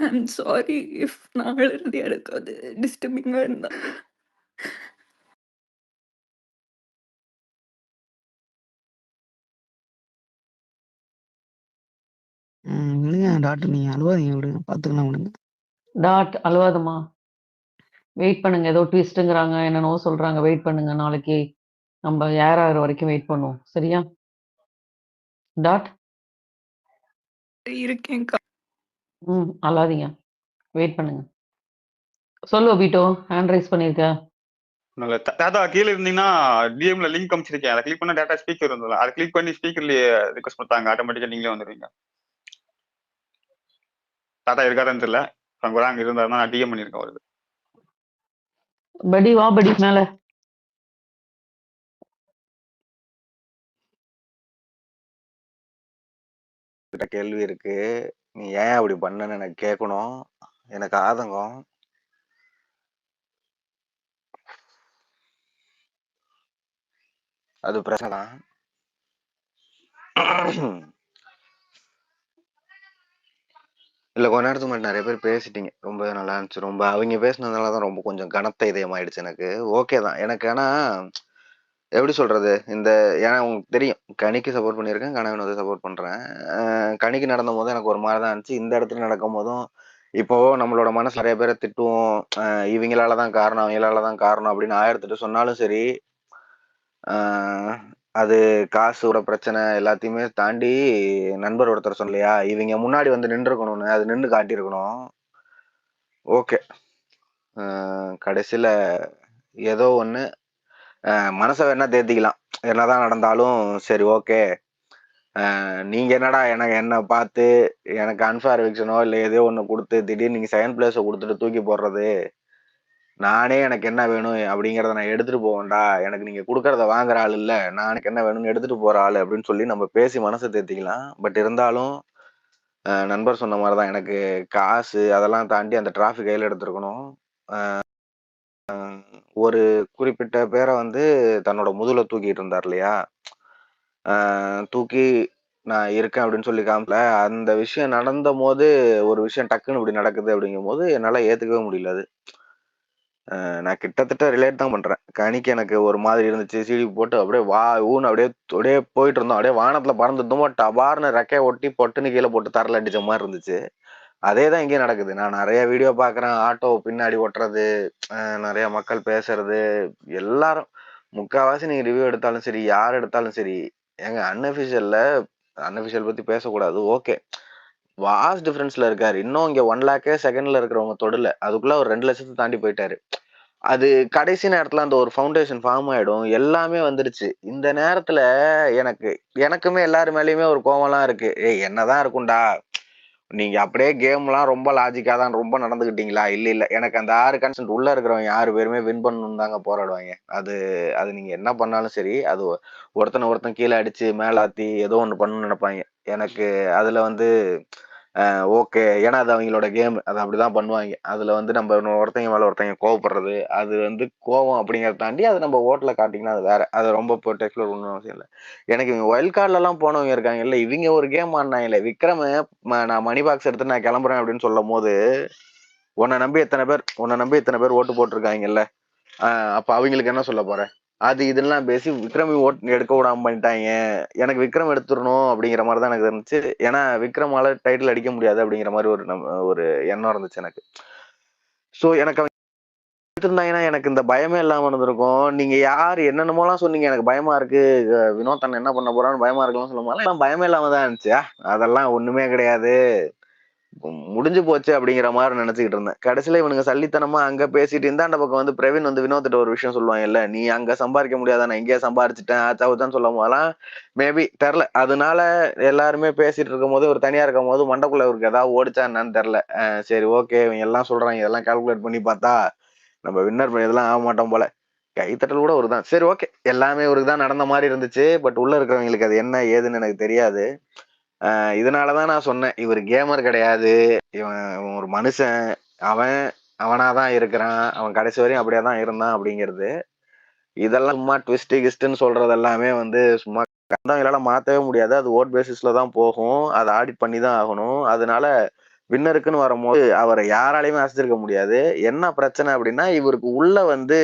I'm sorry if நாள இருந்து எனக்கு அது டிஸ்டர்பிங்கா இருந்தா. விடுங்க டாக்டர், நீங்க அழுவாதீங்க, விடுங்க, பாத்துக்கலாம், விடுங்க. டாட் அழுவாதம்மா, வெயிட் பண்ணுங்க. ஏதோ ட்விஸ்ட்டுங்கிறாங்க, என்னென்னவோ சொல்றாங்க. வெயிட் பண்ணுங்க, நாளைக்கு நம்ம ஏர் ஆகிற வரைக்கும் வெயிட் பண்ணுவோம், சரியா டாட்? இருக்கேன்க்கா. அழாதீங்க, வெயிட் பண்ணுங்க. சொல்லு பீட்டோ, ஹேண்ட் ரைஸ் பண்ணிருக்க. டாடா கீழே இருந்தீங்கன்னா டிஎம்ல லிங்க் அமைச்சிருக்கேன், அதை கிளிக் பண்ண டேட்டா ஸ்பீக்கர் இருந்தது, அதை கிளிக் பண்ணி ஸ்பீக்கர்லயே ரிக்வஸ்ட் பண்ணாங்க, ஆட்டோமேட்டிக்கா நீங்களே வந்துருவீங்க. டாடா இருக்காருன்னு தெரியல, அங்க இருந்தாருன்னா நான் டிஎம் பண்ணிருக்கேன் அவருக்கு. படி வா, படி மேல. கேள்வி இருக்கு, நீ ஏன் அப்படி பண்ணன்னு எனக்கு கேட்கணும், எனக்கு ஆதங்கம். அது பிரச்சனை. இல்ல, கொஞ்ச நேரத்துக்கு முன்னாடி நிறைய பேர் பேசிட்டீங்க, ரொம்ப நல்லா இருந்துச்சு. ரொம்ப அவங்க பேசினதுனாலதான் ரொம்ப கொஞ்சம் கனத்த இதயமாயிடுச்சு எனக்கு. ஓகே தான் எனக்கு. ஆனா எப்படி சொல்றது, இந்த ஏன்னா உங்களுக்கு தெரியும் கனிக்கு சப்போர்ட் பண்ணியிருக்கேன், கனவினோட சப்போர்ட் பண்றேன். கனிக்கு நடந்த போதும் எனக்கு ஒரு மாதிரி தான் இருந்துச்சு, இந்த இடத்துல நடக்கும் போதும் இப்போ நம்மளோட மனசு நிறைய பேரை திட்டுவோம், இவங்களாலதான் காரணம் அவங்களாலதான் காரணம் அப்படின்னு 1008 சொன்னாலும் சரி, அது காசோட பிரச்சனை எல்லாத்தையுமே தாண்டி நண்பர் ஒருத்தர் சொல்லலையா, இவங்க முன்னாடி வந்து நின்றுக்கணும்னு, அது நின்று காட்டியிருக்கணும். ஓகே, கடைசியில ஏதோ ஒண்ணு மனசை வேணா தேத்திக்கலாம். என்னதான் நடந்தாலும் சரி ஓகே. நீங்க என்னடா என்ன பார்த்து எனக்கு அன்ஃபேர் எவிக்ஷனோ இல்லை ஏதோ ஒன்று கொடுத்து திடீர்னு நீங்க செகண்ட் பிளேஸை கொடுத்துட்டு தூக்கி போடுறது, நானே எனக்கு என்ன வேணும் அப்படிங்கிறத நான் எடுத்துட்டு போவேன்டா, எனக்கு நீங்க கொடுக்கறத வாங்குற ஆள் இல்ல, நான் எனக்கு என்ன வேணும்னு எடுத்துட்டு போற ஆள் அப்படின்னு சொல்லி நம்ம பேசி மனசை தேத்திக்கலாம். பட் இருந்தாலும் நண்பர் சொன்ன மாதிரிதான், எனக்கு காசு அதெல்லாம் தாண்டி அந்த டிராஃபிக் கையில் எடுத்துருக்கணும். ஒரு குறிப்பிட்ட பேரை வந்து தன்னோட முதுகுல தூக்கிட்டு இருந்தார் இல்லையா, தூக்கி நான் இருக்கேன் அப்படின்னு சொல்லி காமிக்கல. அந்த விஷயம் நடந்த போது ஒரு விஷயம் டக்குன்னு இப்படி நடக்குது அப்படிங்கும் போது என்னால ஏத்துக்கவே முடியல. அது நான் கிட்டத்தட்ட ரிலேட் தான் பண்றேன். கணிக்கு எனக்கு ஒரு மாதிரி இருந்துச்சு. சீடி போட்டு அப்படியே ஊன்னு அப்படியே அப்படியே போயிட்டு இருந்தோம். அப்படியே வானத்துல பறந்துட்டோமோ டபார்னு ரெக்கைய ஒட்டி பொட்டுன்னு கீழே போட்டு தரல அடிச்ச மாதிரி இருந்துச்சு. அதே தான் இங்கேயும் நடக்குது. நான் நிறைய வீடியோ பாக்குறேன், ஆட்டோ பின்னாடி ஒட்டுறது, நிறைய மக்கள் பேசுறது, எல்லாரும் முக்காவாசி நீங்க ரிவ்யூ எடுத்தாலும் சரி, யார் எடுத்தாலும் சரி, ஏங்க அன்அஃபிஷியல் பத்தி பேசக்கூடாது, ஓகே. வாஸ்ட் டிஃபரன்ஸ்ல இருக்காரு. இன்னும் இங்க 1 lakh செகண்ட்ல இருக்கிறவங்க தொடல, அதுக்குள்ள ஒரு 2 லட்சத்தை தாண்டி போயிட்டாரு. அது கடைசி நேரத்துல அந்த ஒரு ஃபவுண்டேஷன் ஃபார்ம் ஆயிடும், எல்லாமே வந்துருச்சு. இந்த நேரத்துல எனக்குமே எல்லாரு மேலயுமே ஒரு கோவம்லாம் இருக்கு. என்னதான் இருக்கும்டா, நீங்க அப்படியே கேம்லாம் ரொம்ப லாஜிக்கா தான் ரொம்ப நடந்துக்கிட்டீங்களா? இல்ல எனக்கு அந்த 6 கன்சென்ட் உள்ள இருக்கிறவங்க 6 பேருமே வின் பண்ணணும்னு தாங்க போராடுவாங்க. அது அது நீங்க என்ன பண்ணாலும் சரி, அது ஒருத்தன் கீழே அடிச்சு மேல ஆத்தி ஏதோ ஒண்ணு பண்ணணும்னு நினைப்பாங்க. எனக்கு அதுல வந்து ஓகே, ஏன்னா அது அவங்களோட கேம், அது அப்படிதான் பண்ணுவாங்க. அதுல வந்து நம்ம ஒருத்தங்க மேல ஒருத்தங்க கோவப்படுறது, அது வந்து கோவம் அப்படிங்கறத தாண்டி அது நம்ம ஓட்டுல காட்டிங்கன்னா அது வேற. அது ரொம்ப இப்போ எக்ஸ்ப்ளோர் பண்ணணும் அவசியம் இல்லை. எனக்கு இவங்க வைல்ட் கார்ட்ல எல்லாம் போனவங்க இருக்காங்க இல்ல, இவங்க ஒரு கேம் ஆடினாங்கல்ல, விக்ரம் நான் மணி பாக்ஸ் எடுத்து நான் கிளம்புறேன் அப்படின்னு சொல்லும் போது உன்னை நம்பி இத்தனை பேர் ஓட்டு போட்டிருக்காங்கல்ல, அப்ப அவங்களுக்கு என்ன சொல்ல போற, அது இதெல்லாம் பேசி விக்ரம் ஓட்டு எடுக்க விடாம பண்ணிட்டாங்க. எனக்கு விக்ரம் எடுத்துடணும் அப்படிங்கிற மாதிரி தான் எனக்கு இருந்துச்சு. ஏன்னா விக்ரமால டைட்டில் அடிக்க முடியாது அப்படிங்கிற மாதிரி ஒரு எண்ணம் இருந்துச்சு எனக்கு. ஸோ எனக்கு அவங்க எடுத்திருந்தாங்கன்னா எனக்கு இந்த பயமே இல்லாம இருந்திருக்கும். நீங்க யாரு என்னென்னமோலாம் சொன்னீங்க, எனக்கு பயமா இருக்கு, வினோத் அண்ணன் என்ன பண்ண போறான்னு பயமா இருக்குன்னு சொல்லும் போது பயமே இல்லாம தான் இருந்துச்சு. அதெல்லாம் ஒண்ணுமே கிடையாது, முடிஞ்சு போச்சு அப்படிங்கிற மாதிரி நினைச்சுக்கிட்டு இருந்தேன். கடைசியில இவனுங்க சல்லித்தனமா அங்க பேசிட்டு இந்தாண்ட பக்கம் வந்து பிரவீன் வந்து வினோத்திட்ட ஒரு விஷயம் சொல்லுவாங்க இல்ல, நீ அங்க சம்பாதிக்க முடியாத, நான் இங்கே சம்பாரிச்சிட்டேன் ஆச்சாவுதான் சொல்லும் போதெல்லாம் மேபி தெரில. அதனால எல்லாருமே பேசிட்டு இருக்கும் போது ஒரு தனியா இருக்கும் போது மண்டக்குள்ள இவருக்கு ஏதாவது ஓடிச்சா என்னன்னு தெரில. சரி ஓகே, இவங்க எல்லாம் சொல்றாங்க, இதெல்லாம் கால்குலேட் பண்ணி பார்த்தா நம்ம வின்னர் இதெல்லாம் ஆக மாட்டோம் போல, கைத்தட்டல் கூட ஒரு தான். சரி ஓகே, எல்லாமே இவருக்கு தான் நடந்த மாதிரி இருந்துச்சு. பட் உள்ள இருக்கிறவங்களுக்கு அது என்ன ஏதுன்னு எனக்கு தெரியாது. இதனாலதான் நான் சொன்னேன், இவர் கேமர் கிடையாது, இவன் ஒரு மனுஷன், அவனாதான் இருக்கிறான், அவன் கடைசி வரையும் அப்படியே தான் இருந்தான் அப்படிங்கிறது. இதெல்லாம் சும்மா ட்விஸ்ட் கிஸ்ட்ன்னு சொல்றது எல்லாமே வந்து சும்மா கண்டவங்களால மாத்தவே முடியாது. அது ஓட் பேசிஸ்ல தான் போகும், அதை ஆடிட் பண்ணி தான் ஆகணும். அதனால வின்னருக்குன்னு வரும்போது அவரை யாராலையுமே அசைச்சிருக்க முடியாது. என்ன பிரச்சனை அப்படின்னா, இவருக்கு உள்ள வந்து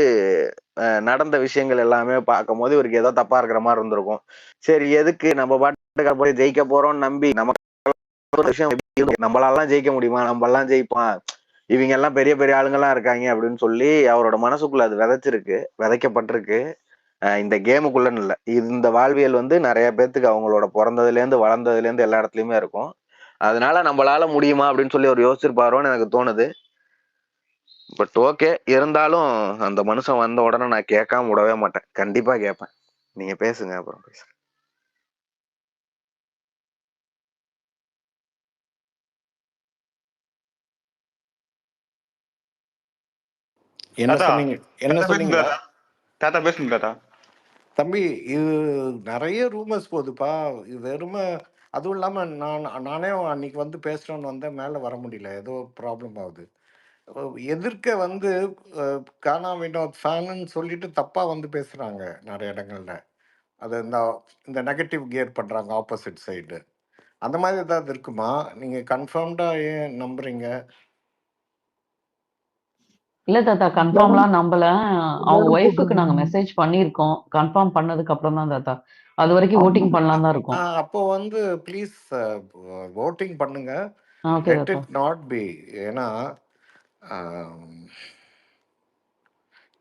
நடந்த விஷயங்கள் எல்லாமே பார்க்கும் போது இவருக்கு ஏதோ தப்பா இருக்கிற மாதிரி இருந்திருக்கும். சரி எதுக்கு நம்ம பாட்டுக்கு போய் ஜெயிக்க போறோம்னு நம்பி நமக்கு விஷயம் நம்மளாலாம் ஜெயிக்க முடியுமா, நம்ம எல்லாம் ஜெயிப்பான், இவங்க எல்லாம் பெரிய பெரிய ஆளுங்கெல்லாம் இருக்காங்க அப்படின்னு சொல்லி அவரோட மனசுக்குள்ள அது விதைக்கப்பட்டிருக்கு. இந்த கேமுக்குள்ளன்னு இல்லை, இந்த வாழ்வியல் வந்து நிறைய பேர்த்துக்கு அவங்களோட பிறந்ததுல இருந்து வளர்ந்ததுல இருந்து எல்லா இடத்துலயுமே இருக்கும். அதனால நம்மளால முடியுமா அப்படின்னு சொல்லி அவர் யோசிச்சிருப்பாரோன்னு எனக்கு தோணுது. பட் ஓகே, இருந்தாலும் அந்த மனுஷன் வந்த உடனே நான் கேட்காம விடவே மாட்டேன், கண்டிப்பா கேட்பேன். நீங்க பேசுங்க, அப்புறம் பேசுங்க. தாத்தா பேசுங்க தாத்தா. தம்பி, இது நிறைய ரூமர்ஸ் போகுதுப்பா, இது வெறுமை. அதுவும் இல்லாம நானே அன்னைக்கு வந்து பேசுறோன்னு வந்தேன், மேல வர முடியல, ஏதோ ப்ராப்ளம் ஆகுது. எதிர்க்க வந்து கானா வினோத் ஃபேனுன்னு சொல்லிட்டு தப்பா வந்து பேசுறாங்க நிறைய இடங்கள்ல. அது இந்த நெகட்டிவ் கியர் பண்றாங்க ஆப்போசிட் சைடு. அந்த மாதிரி ஏதாவது இருக்குமா? நீங்க கன்ஃபார்ம்டா ஏன் நம்புறீங்க? இல்ல தாத்தா, கன்ஃபார்ம்லாம் நம்பல. அவங்க ஒய்ஃபுக்கு நாங்க மெசேஜ் பண்ணியிருக்கோம், கன்ஃபார்ம் பண்ணதுக்கு அப்புறம் தான் தாத்தா. அது வரைக்கும் ஓட்டிங் பண்ணலாம் தான் இருக்கும். அப்போ வந்து ப்ளீஸ் voting பண்ணுங்க. ஓகே லெட் தாத்தா. It not be. ஏன்னா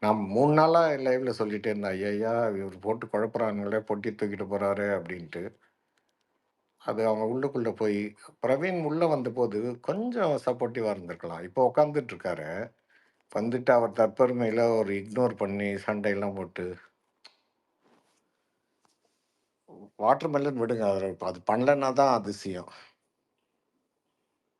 நான் 3 நாளா லைவ்ல சொல்லிட்டே இருந்தேன், ஐயையா! இவரு போட்டு குழப்புறானுங்களே, பொட்டி தூக்கிட்டு போறாரு அப்படின்ட்டு. அது அவங்க உள்ளுக்குள்ள போய் பிரவீன் உள்ள வந்தபோது கொஞ்சம் சப்போர்ட்டிவா இருந்திருக்கலாம். இப்போ உட்காந்துட்டு இருக்காரு. வந்துட்டு அவர் தற்பெருமையில ஒரு இக்னோர் பண்ணி சண்டையெல்லாம் போட்டு வாட்டர் மெலன் விடுங்க. அது பண்ணலன்னா தான் அதிசயம்.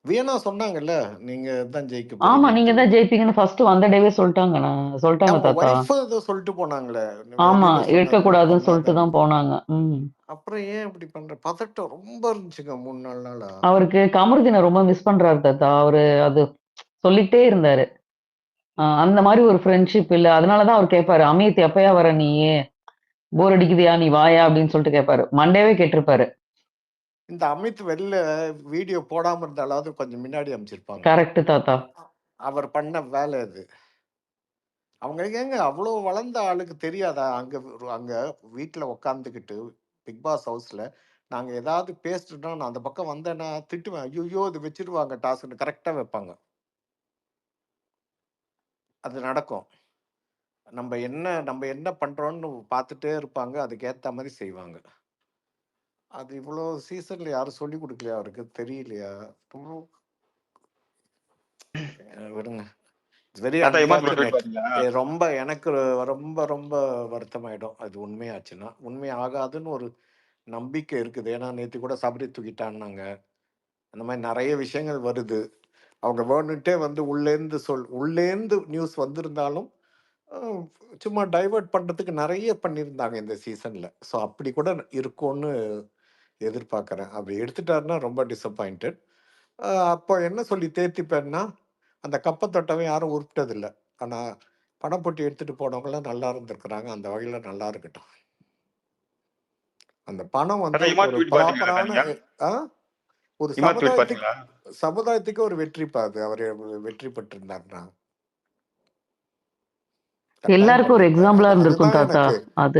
வியன்னா சொன்னாங்கல்ல, நீங்க தான் ஜெயிக்க ஆமா, நீங்க போறீங்கன்ட்டு. தான் ஜெயிப்பீங்கன்னு ஃபர்ஸ்ட் வந்த டேவே சொல்லிட்டாங்க அவங்க தாத்தா. ஒய்ஃப் ஏதோ சொல்லிட்டு போனாங்களே, ஆமா, வெளியில சொன்னதெல்லாம் இருக்கக்கூடாதுன்னு சொல்லிட்டு பண்ணாதன்னு. தான் போனாங்க. அப்புறம் ஏன் இப்படி பண்ற? பதட்டம் ரொம்ப இருந்துச்சுங்க 3-4 நாளா. அவருக்கு கமருதீனை ரொம்ப மிஸ் பண்றாரு தாத்தா. அவரு அது சொல்லிட்டே இருந்தாரு. அந்த மாதிரி ஒரு ஃப்ரெண்ட்ஷிப் இல்ல. அதனாலதான் அவர் கேட்பாரு, அமித் எப்பயா வர நீ, போர் அடிக்குதியா நீ வாயா அப்படின்னு சொல்லிட்டு கேட்பாரு. மண்டேவே கேட்டிருப்பாரு. இந்த அமித் வெளில வீடியோ போடாம இருந்தாலாவது கொஞ்சம் முன்னாடி அமைச்சிருப்பாங்க. கரெக்ட் தாத்தா. அவர் பண்ண வேலை அது. அவங்க ஏங்க அவ்வளோ வளர்ந்த ஆளுக்கு தெரியாதா? அங்க வீட்டுல உக்காந்துக்கிட்டு பிக் பாஸ் ஹவுஸ்ல நாங்க ஏதாவது பேசிட்டோம்னா, நான் அந்த பக்கம் வந்தேன்னா திட்டுவேன். ஐயோ இது வச்சிருவாங்க டாஸ்க்னு கரெக்டா வைப்பாங்க. அது நடக்கும். நம்ம என்ன பண்றோம்னு பார்த்துட்டே இருப்பாங்க. அதுக்கு ஏத்த மாதிரி செய்வாங்க. அது இவ்வளோ சீசன்ல யாரும் சொல்லி கொடுக்கலையா அவருக்கு? தெரியலையா? விடுங்க. வெரி தாத்தா இமான் ப்ரோ ட்வீட் அன்ஃபார்ச்சுனேட். பாத்தீங்களா? ரொம்ப எனக்கு ரொம்ப ரொம்ப வருத்தமாயிடும் அது உண்மையாச்சுன்னா. உண்மை ஆகாதுன்னு ஒரு நம்பிக்கை இருக்குது. ஏன்னா நேற்று கூட சபரி தூக்கிட்டான்னாங்க. அந்த மாதிரி நிறைய விஷயங்கள் வருது. அவங்க வேணுன்ட்டே வந்து உள்ளேந்து நியூஸ் வந்திருந்தாலும் சும்மா டைவர்ட் பண்ணுறதுக்கு நிறைய பண்ணியிருந்தாங்க இந்த சீசனில். ஸோ அப்படி கூட இருக்கும்னு எதிர்பார்க்குறேன். அப்படி எடுத்துட்டாருன்னா ரொம்ப டிசப்பாயிண்டட். அப்போ என்ன சொல்லி தேர்த்திப்பேன்னா, அந்த கப்பை தொட்டவன் யாரும் உருப்பிட்டதில்லை. ஆனால் பணப்பொட்டி எடுத்துகிட்டு போனவங்களாம் நல்லா இருந்திருக்கிறாங்க. அந்த வகையில் நல்லா இருக்கட்டும். அந்த பணம் வந்து தாத்தா இமான் ஒரு ட்வீட் பாத்தீங்களா தாத்தா ப்ராப்பரான நீங்க? ஒரு இமான் ட்வீட் பாத்தீங்களா? சமுதாயத்துக்கு ஒரு வெற்றிப்பா அது. அவர் வெற்றி பெற்றிருந்தாருன்னா கட்டாயம் எல்லாருக்கும் ஒரு பண்ணியிருப்பாரு. எக்ஸாம்பிளா இருந்திருக்கும் அதுதான் தாத்தா.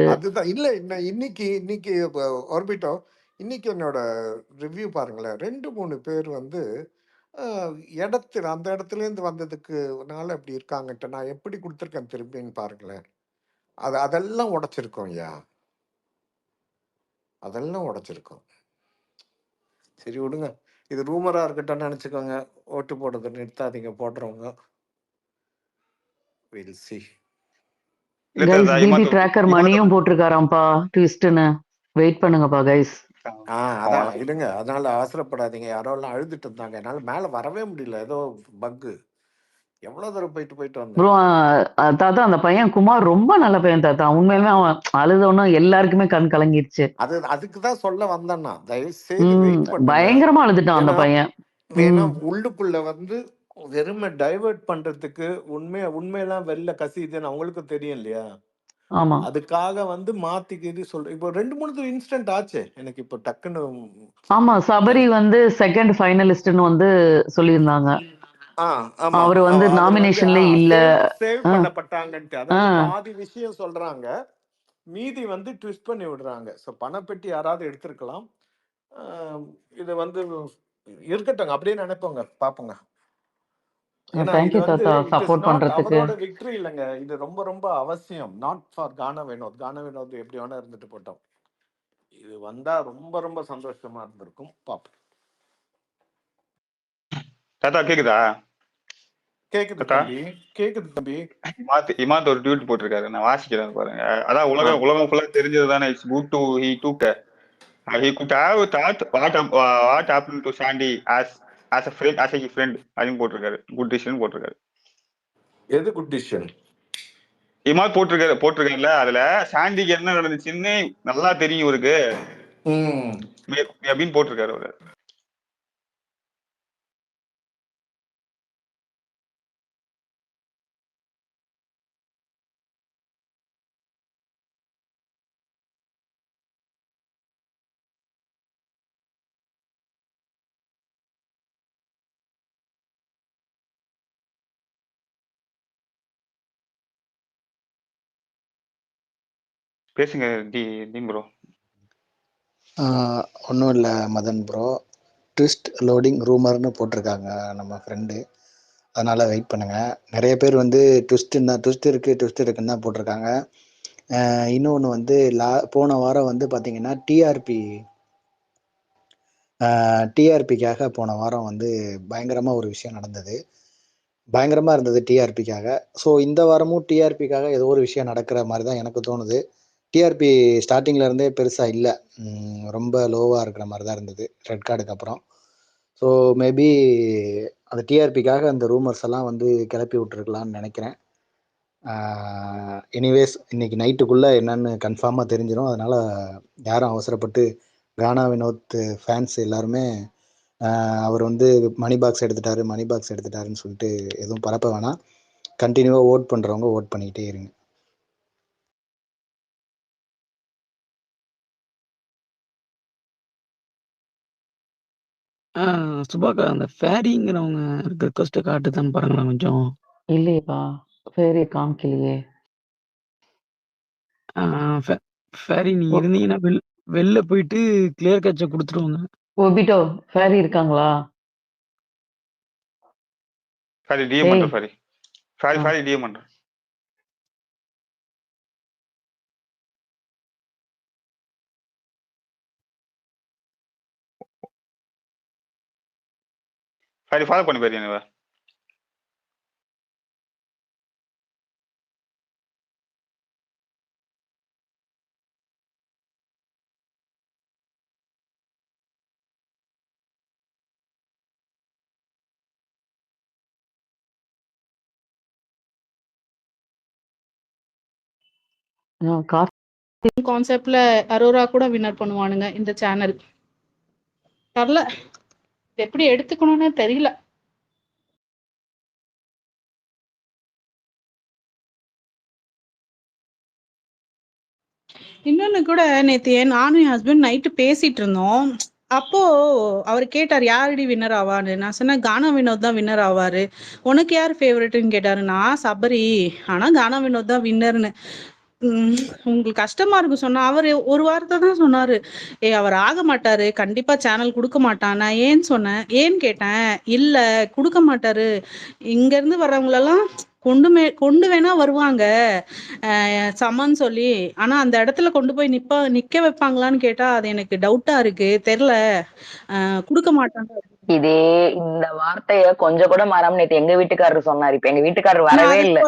எனக்கு அதுதான் இல்லை இன்னைக்கு ஆர்பிட்டோ இன்னைக்கு என்னோட ரிவ்யூ பாருங்களேன். 2-3 பேர் வந்து அந்த இடத்துலேருந்து வந்ததுக்குனால இப்படி இருக்காங்கன்ட்டு நான் எப்படி கொடுத்துருக்கேன் திரும்பின்னு பாருங்களேன். அதெல்லாம் உடைச்சிருக்கோம் ஐயா. அதெல்லாம் உடைச்சிருக்கோம். சரி விடுங்க. இது ரூமரா இருக்கட்டும்னு நினைச்சுக்கோங்க. ஓட்டு போடுறதை நிறுத்தாதீங்க போடுறவங்க. Will see. Guys BB tracker மணியும் போட்டிருக்காராம்ப்பா ட்விஸ்ட்னு. வெயிட் பண்ணுங்கப்பா கைஸ். அதான் இருங்க. அதனால அவசரப்படாதீங்க. யாரோ எல்லாம் அழுதுட்டு இருந்தாங்க. என்னால மேல வரவே முடியல. ஏதோ பக்கு. எவ்வளவு தூரம் போயிட்டு வந்தேன். ப்ரோ தாத்தா, அந்த பையன் குமார் ரொம்ப நல்ல பையன் தாத்தா. உண்மையிலுமே அவன் அழுதவனா எல்லாருக்குமே கண் கலங்கிருச்சு. அதுக்குதான் சொல்ல வந்தேன்னா, தயவு செய்து வெயிட் பண்ணுங்க. பயங்கரமா அழுதுட்டான் அந்த பையன். ஏன்னா உள்ளுக்குள்ள வந்து வெறுமை டைவர்ட் பண்றதுக்கு உண்மையெல்லாம் வெளில கசியுதுன்னு அவங்களுக்கு தெரியும் இல்லையா? ஆமா, அதுக்காக வந்து மாத்திக்கிது சொல்றேன். இப்போ 2-3 இன்ஸ்டன்ட் ஆச்சு எனக்கு இப்போ டக்குன்னு. ஆமா, சபரி வந்து செகண்ட் ஃபைனலிஸ்ட்னு வந்து சொல்லியிருந்தாங்க. அவர் வந்து நாமினேஷன்ல இல்ல. சேவ் பண்ணப்பட்டாங்கன்ட்டு. அதாவது பாதி விஷயம் சொல்றாங்க, மீதி வந்து ட்விஸ்ட் பண்ணி விடுறாங்க. ஸோ பணப்பெட்டி யாராவது எடுத்திருக்கலாம். இது வந்து இருக்கட்டும் அப்படியே நினைப்போங்க, பாப்போங்க. ஏன்னா இது வந்து அவரோட விக்டரி இல்லைங்க. இது ரொம்ப ரொம்ப அவசியம். நாட் ஃபார் கானா வினோத் எப்படி வேணா இருந்துட்டு போட்டோம். இது வந்தா ரொம்ப ரொம்ப சந்தோஷமா இருந்திருக்கும். பாப்போம். தாத்தா கேக்குதா? கேக்குது தம்பி. இமாத் ஒரு ட்வீட் போட்டிருக்காரு, நான் வாசிக்கிறேன் பாருங்க. அதான் உலகம் ஃபுல்லா தெரிஞ்சது தானே. It's good to he took have thought what happened to Sandy as a friend அப்படின்னு போட்டிருக்காரு. குட் டிசிஷன் போட்டிருக்காரு. எது குட் டிசிஷன்? இமாத் போட்டிருக்காருல, அதுல சாண்டிக்கு என்ன நடந்துச்சுன்னு நல்லா தெரியும் இவருக்கு அப்படின்னு போட்டிருக்காரு அவரு. பேசுங்க டீம் ப்ரோ. ஒன்றும் இல்லை மதன் ப்ரோ. ட்விஸ்ட் லோடிங் ரூமர்னு போட்டிருக்காங்க நம்ம ஃப்ரெண்டு. அதனால வெயிட் பண்ணுங்க. நிறைய பேர் வந்து ட்விஸ்ட் இருக்குன்னு தான் போட்டிருக்காங்க. இன்னொன்று வந்து போன வாரம் வந்து பார்த்தீங்கன்னா டிஆர்பிக்காக போன வாரம் வந்து பயங்கரமாக ஒரு விஷயம் நடந்தது. பயங்கரமாக இருந்தது டிஆர்பிக்காக. ஸோ இந்த வாரமும் டிஆர்பிக்காக ஏதோ ஒரு விஷயம் நடக்கிற மாதிரி தான் எனக்கு தோணுது. டிஆர்பி ஸ்டார்டிங்கில் இருந்தே பெருசாக இல்லை, ரொம்ப லோவாக இருக்கிற மாதிரி தான் இருந்தது ரெட் கார்டுக்கு அப்புறம். ஸோ மேபி அந்த டிஆர்பிக்காக அந்த ரூமர்ஸ் எல்லாம் வந்து கிளப்பி விட்டுருக்கலான்னு நினைக்கிறேன். எனிவேஸ் இன்னைக்கு நைட்டுக்குள்ளே என்னன்னு கன்ஃபார்மாக தெரிஞ்சிடும். அதனால் யாரும் அவசரப்பட்டு கானா வினோத் ஃபேன்ஸ் எல்லாருமே அவர் வந்து மணி பாக்ஸ் எடுத்துட்டாருன்னு சொல்லிட்டு எதுவும் பரப்ப வேணாம். கண்டினியூவாக ஓட் பண்ணுறவங்க ஓட் பண்ணிக்கிட்டே இருங்க. சுபாக்கா, அந்த ஃபேரிங்கிறவங்க ரிக்வஸ்ட்டை காட்டுதான்னு பாருங்களேன் கொஞ்சம். இல்லையேப்பா, ஃபேரி காமிக்கலையே. ஃபேரி நீங்க இருந்தீங்கன்னா வெளில போயிட்டு கிளியர் கேட்சை கொடுத்துருவாங்க. ஓபிட்டோ ஃபேரி இருக்காங்களா? ஃபேரி டிஎம் பண்ற ஃபேரி டிஎம் பண்ற. ஃபேரி ஃபாலோ பண்ணி பாரு என்ன. கான்செப்ட்ல அரோரா கூட வின்னர் பண்ணுவானுங்க இந்த சேனல். தெரியல எப்படி எடுத்துக்கணும்னு தெரியல. இன்னொன்னு கூட நேத்து நானும் என் ஹஸ்பண்ட் நைட்டு பேசிட்டு இருந்தோம். அப்போ அவர் கேட்டார் யாரடி வின்னர் ஆவான்னு. நான் சொன்னேன் கானா வினோத் தான் வின்னர் ஆவாரு. உனக்கு யார் ஃபேவரட்னு கேட்டாரு. நான் சபரி, ஆனா கானா வினோத் தான் வின்னர்னு. உங்களுக்கு கஷ்டமா இருக்கும் சொன்னா. அவரு ஒரு வார்த்தை தான் சொன்னாரு, அவர் ஆக மாட்டாரு, கண்டிப்பா சேனல் கொடுக்க மாட்டான். நான் ஏன்னு சொன்னேன், ஏன்னு கேட்டேன். இல்ல கொடுக்க மாட்டாரு, இங்க இருந்து வர்றவங்களெல்லாம் கொண்டு வேணா வருவாங்க சமன்னு சொல்லி, ஆனா அந்த இடத்துல கொண்டு போய் நிக்க வைப்பாங்களான்னு கேட்டா அது எனக்கு டவுட்டா இருக்கு, தெரியல, கொடுக்க மாட்டாங்க. இதே இந்த வார்த்தைய கொஞ்சம் கூட மாறாம நேத்து எங்க வீட்டுக்காரரு சொன்னாரு. இப்ப எங்க வீட்டுக்காரரு வரவே இல்ல.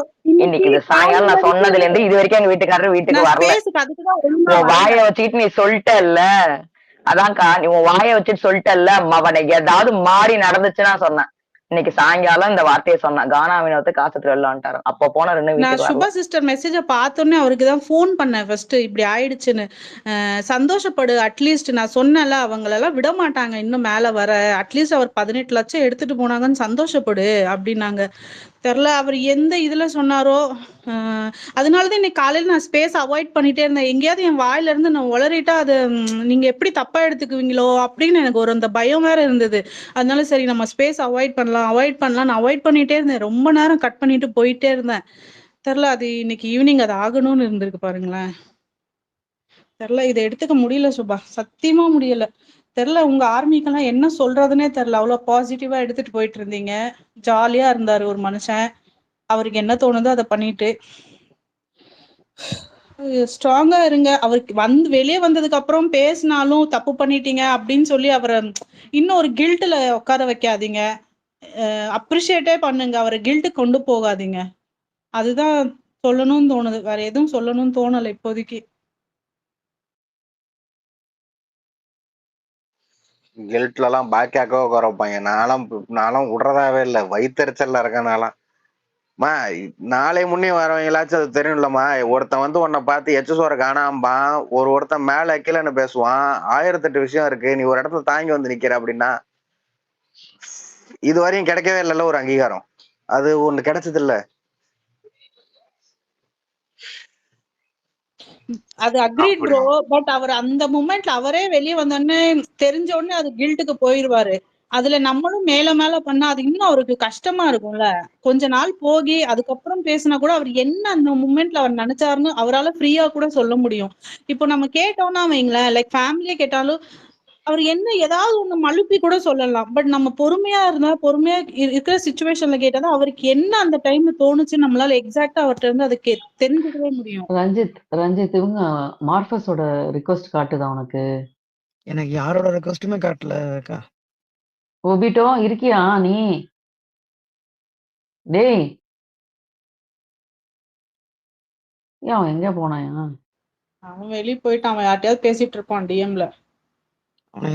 இன்னைக்கு இது சாயங்காலம் நான் சொன்னதுல இருந்து இது வரைக்கும் எங்க வீட்டுக்காரரு வீட்டுக்கு வரல. உன் வாய வச்சுக்கிட்டு நீ சொல்லிட்டல்ல, அதான்க்கா நீ உன் வாய வச்சுட்டு சொல்லிட்டல்ல, அவனை ஏதாவது மாறி நடந்துச்சுன்னா சொன்னேன். இன்னைக்கு சாயங்காலம் இந்த வார்த்தையை சொன்னேன், கானா வினோத்து காசுட்டு வரலான்ட்டாரு. அப்ப போன ரெண்டு நான் சுபா சிஸ்டர் மெசேஜ பார்த்தோன்னே அவருக்கு தான் ஃபோன் பண்ணேன் ஃபர்ஸ்ட், இப்படி ஆயிடுச்சுன்னு. சந்தோஷப்படு, அட்லீஸ்ட் நான் சொன்னேன்ல அவங்களெல்லாம் விட மாட்டாங்க இன்னும் மேல வர, அட்லீஸ்ட் அவர் 18 லட்சம் எடுத்துட்டு போனாங்கன்னு சந்தோஷப்படு அப்படின்னாங்க. தெரில அவர் எந்த இதுல சொன்னாரோ. அதனாலதான் இன்னைக்கு காலையில நான் ஸ்பேஸ் அவாய்ட் பண்ணிட்டே இருந்தேன். எங்கேயாவது என் வாயில இருந்து நான் உளறிட்டா அது நீங்க எப்படி தப்பா எடுத்துக்குவீங்களோ அப்படின்னு எனக்கு ஒரு அந்த பயம் வேற இருந்தது. அதனால சரி நம்ம ஸ்பேஸ் அவாய்ட் பண்ணலாம் அவாய்ட் பண்ணிட்டே இருந்தேன். ரொம்ப நேரம் கட் பண்ணிட்டு போயிட்டே இருந்தேன். தெரில அது இன்னைக்கு ஈவினிங் அது ஆகணும்னு இருந்திருக்கு பாருங்களேன். தெரில இதை எடுத்துக்க முடியல சுபா, சத்தியமா முடியல. தெரில உங்க ஆர்மிக்கெல்லாம் என்ன சொல்றதுன்னே தெரில. அவ்வளவு பாசிட்டிவா எடுத்துட்டு போயிட்டு இருந்தீங்க, ஜாலியா இருந்தாரு ஒரு மனுஷன். அவருக்கு என்ன தோணுதோ அதை பண்ணிட்டு ஸ்ட்ராங்கா இருங்க. அவருக்கு வெளியே வந்ததுக்கு அப்புறம் பேசினாலும் தப்பு பண்ணிட்டீங்க அப்படின்னு சொல்லி அவரை இன்னும் ஒரு கில்ட்ல உட்கார வைக்காதீங்க. அப்ரிஷியேட்டே பண்ணுங்க, அவரை கில்ட்டு கொண்டு போகாதீங்க. அதுதான் சொல்லணும்னு தோணுது, வேற எதுவும் சொல்லணும்னு தோணல இப்போதைக்கு. கில்ட்ல எல்லாம் பாக்கியாக்கோ உட்கார வைப்பாங்க. நானும் விடுறதாவே இல்லை, வயிற்றுச்சல்ல இருக்கனாலாம். மா நாளை முன்னே வரவங்களாச்சும் அது தெரியும்லம்மா. ஒருத்தன் வந்து உன்னை பார்த்து எச்சசோரை காணாம்பான், ஒருத்தன் மேல கீழேன்னு பேசுவான், 1008 விஷயம் இருக்கு. நீ ஒரு இடத்துல தாங்கி வந்து நிக்கிற அப்படின்னா இது வரையும் கிடைக்கவே இல்லைல்ல ஒரு அங்கீகாரம். அது ஒண்ணு கிடைச்சது இல்ல. அது அக்ரீட் ப்ரோ. பட் அவர் அந்த மூமெண்ட்ல அவரே வெளியே வந்தோடனே தெரிஞ்ச உடனே அது கில்ட்டுக்கு போயிருவாரு. அதுல நம்மளும் மேல பண்ணா அது இன்னும் அவருக்கு கஷ்டமா இருக்கும்ல. கொஞ்ச நாள் போகி அதுக்கப்புறம் பேசினா கூட அவர் என்ன அந்த மூமெண்ட்ல அவர் நினைச்சாருன்னு அவரால் ஃப்ரீயா கூட சொல்ல முடியும். இப்போ நம்ம கேட்டோம்னா வைங்களேன், லைக் ஃபேமிலியே கேட்டாலும் அவர் என்ன ஏதாவது ஒண்ணு மழுப்பி கூட சொல்லலாம். பட் நம்ம பொறுமையா இருந்தா, பொறுமையா இருக்கிற சிச்சுவேஷன்ல கேட்டாதான் அவருக்கு என்ன அந்த டைம்ல தோணுச்சு நம்மளால எக்ஸாக்டா அவர்ட்ட இருந்து அதை தெரிஞ்சுக்கவே முடியும். ரஞ்சித் இவங்க மார்ஃபஸோட ரிக்வெஸ்ட் காட்டுதா உனக்கு? எனக்கு யாரோட ரெக்வஸ்ட்டுமே காட்டல அக்கா. ஒபிட்டோ இருக்கியா நீ? டேய் ஏன் அவன் எங்க போனாயா? அவன் வெளியே போயிட்டு அவன் யார்ட்டையாவது பேசிட்டு இருப்பான் டிஎம்ல. அவனை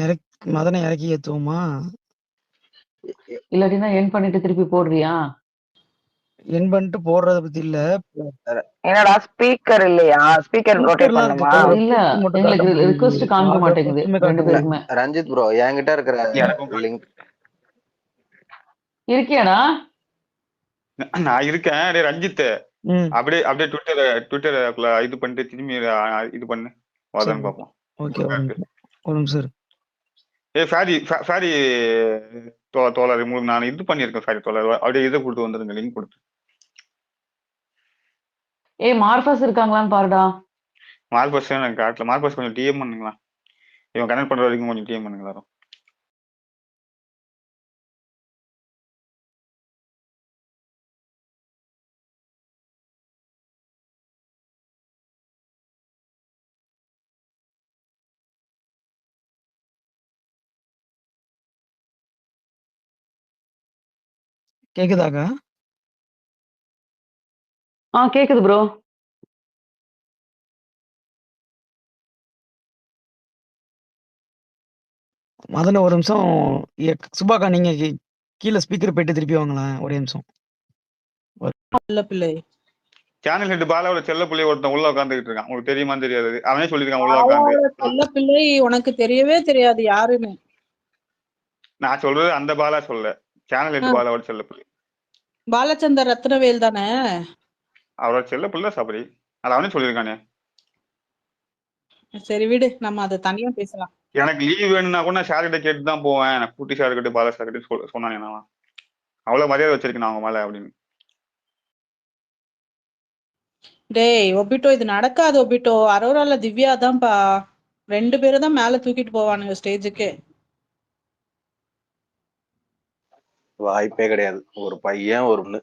மதனை இறக்கி ஏத்துவோமா? இல்லாட்டினா என் பண்ணிட்டு திருப்பி போடுறியா? என் பண்ணிட்டு போடுறத பத்தி இல்ல. என்னடா ஸ்பீக்கர் இல்லையா? ஸ்பீக்கர் ரொட்டேட் ஸ்பீக்கர்லாம் பண்ணுமா? இருக்கு, இல்ல மட்டும் காட்ட எங்களுக்கு மாட்டேங்குது. ரிக்வெஸ்ட் காமிக்க யாரோட மாட்டேங்குது ரெக்வஸ்ட்டுமே ரெண்டு காட்டல. பேருக்குமே. ரஞ்சித் ப்ரோ என்கிட்ட இருக்கிற எனக்கும் லிங்க் இருக்கியாடா? நான் இருக்கேன். டேய் ரஞ்சித், ம் அப்படியே அப்படியே ட்விட்டர் இது பண்ணிட்டு திரும்பி இது பண்ணு, சரி, வாதான்னு பார்ப்போம். ஓகே. ஒரு நிமிஷம் இரு. ஃபேரி தோழர் உங்களுக்கு நான் இது பண்ணியிருக்கேன். ஃபேரி தோழர் அப்படியே இதை கொடுத்து வந்துருங்க, லிங்க் கொடுத்து. மார்ஃபஸ் இருக்காங்களான்னு பாருடா. மார்பஸ் எனக்கு காட்டல. மார்பஸ் கொஞ்சம் டிஎம் பண்ணுங்களா? இவன் கனெக்ட் பண்ற வரைக்கும் கொஞ்சம் டிஎம் பண்ணுங்களா? கேக்குதாக்கா? கேக்குது ப்ரோ. மதன ஒரு நிமிஷம். சுபாக்கா நீங்க கீழே ஸ்பீக்கர் போயிட்டு திருப்பி வாங்களேன், ஒரே நிமிஷம். இல்ல பிள்ளை சேனல் ஹெட் பாலாவோட செல்ல பிள்ளை ஒருத்தன் உள்ள உட்காந்துக்கிட்டு இருக்கான். உங்களுக்கு தெரியுமான்னு தெரியாது. அவனே சொல்லியிருக்கான் உள்ள உட்காந்து. செல்ல பிள்ளை உனக்கு தெரியவே தெரியாது யாருன்னு. நான் சொல்றது அந்த பாலா சொல்ல, சேனல் ஹெட் பாலாவோட செல்ல பிள்ளை. பாலச்சந்தர் ரத்னவேல் தானே அவரோட செல்ல பிள்ளை சபரி. அது அவனே சொல்லியிருக்கானே. சரி விடு, நம்ம அதை தனியா பேசலாம். எனக்கு லீவ் வேணும்னா கூட நான் சார்கிட்ட கேட்டு தான் போவேன். எனக்கு குட்டி சார் கிட்ட பாலா சார் கிட்ட சொன்னானே. நான் அவ்வளவு மரியாதை வச்சிருக்கேன் அவங்க மேல அப்படின்னு. டேய் ஒபிட்டோ, இது நடக்காது ஒபிட்டோ. அரோரால திவ்யா தான்ப்பா, 2 பேரும் தான் மேல தூக்கிட்டு போவானுங்க ஸ்டேஜுக்கு. வாய்ப்பே கிடையாது. ஒரு பையன் ஒரு பொண்ணு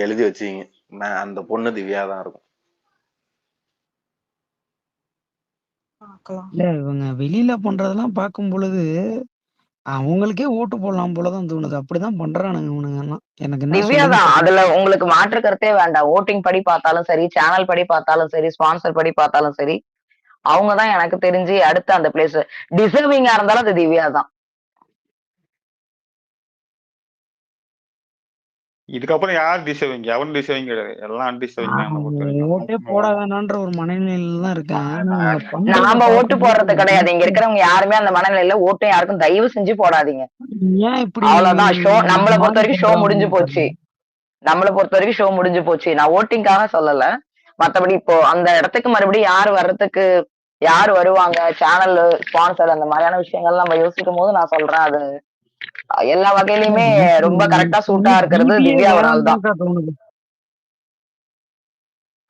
எழுதி வச்சீங்க, நான் அந்த பொண்ணு திவ்யா தான் இருக்கும். இல்ல இவங்க வெளியில பண்றதெல்லாம் பார்க்கும் பொழுது அவங்களுக்கே ஓட்டு போடலாம் போலதான் தோணுது. அப்படிதான் பண்றானுங்க இவனுங்க எல்லாம். எனக்கு என்ன திவ்யா சொல்லுன்னு தான். தெரியல. அதுல உங்களுக்கு மாற்று கருத்தே வேண்டாம். ஓட்டிங் படி பார்த்தாலும் சரி, சேனல் படி பார்த்தாலும் சரி, ஸ்பான்சர் படி பார்த்தாலும் சரி, அவங்கதான் எனக்கு தெரிஞ்சு அடுத்த அந்த பிளேஸ் டிசர்விங்கா இருந்தாலும் அது திவ்யா தான். இதுக்கப்புறம் யார் டிசர்விங்? எவன் டிசர்விங் கிடையாது. எல்லாம் அன்டிசர்விங் தான் என்ன பொறுத்த ஓட்டே வரைக்கும். போட வேணான்ற ஒரு மனநிலையில தான் இருக்கேன். நாம ஓட்டு போடுறது கிடையாது. இங்க இருக்கிறவங்க யாருமே அந்த மனநிலையில ஓட்டும் யாருக்கும் தயவு செஞ்சு போடாதீங்க. ஏன் இப்படி அவ்வளவுதான். ஷோ நம்மளை பொறுத்த மாறி வரைக்கும் ஷோ முடிஞ்சு போச்சு. பண்றாங்க? நம்மளை பொறுத்த வரைக்கும் ஷோ முடிஞ்சு போச்சு. நான் ஓட்டிங்காக சொல்லல. மத்தபடி இப்போ அந்த இடத்துக்கு மறுபடியும் யாரு வர்றதுக்கு, யாரு வருவாங்க, சேனல் ஸ்பான்சர், அந்த மாதிரியான விஷயங்கள் நம்ம யோசிக்கும் போது நான் சொல்றேன், அது எல்லா வகையிலுமே ரொம்ப கரெக்டா சூட்டா இருக்கிறது திவ்யா ஒரு ஆள் தான். தோணுது.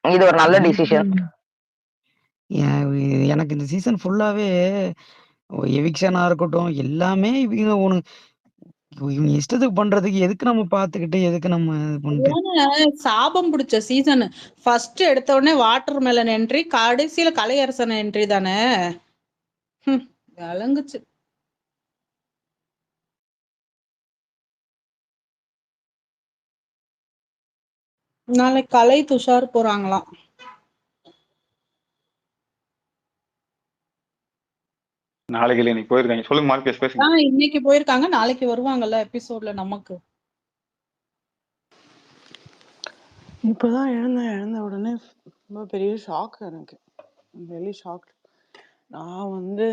இது ஒரு நல்ல டிசிஷன். எனக்கு இந்த சீசன் ஃபுல்லாவே எவிக்ஷனா இருக்கட்டும் எல்லாமே இவங்க இஷ்டத்துக்கு பண்றதுக்கு எதுக்கு நம்ம பாத்துக்கிட்டு எதுக்கு நம்ம இது பண்ணிட்டு. சாபம் பிடிச்ச சீசன். ஃபர்ஸ்ட் எடுத்த உடனே வாட்டர் மெலன் என்ட்ரி, கடைசியில கலையரசன் என்ட்ரி தானே. விளங்குச்சு. நாளைக்கு கலை துஷார் போறாங்களாம். நாளைக்கு இல்லை, இன்னைக்கு போயிருக்காங்க. சொல்லுங்க மார்க்கெட் பேசுங்க. இன்னைக்கு போயிருக்காங்க, நாளைக்கு வருவாங்கல்ல எபிசோட்ல நமக்கு. இப்போதான் எழுந்த உடனே ரொம்ப பெரிய ஷாக் எனக்கு. Very shock. நான் வந்து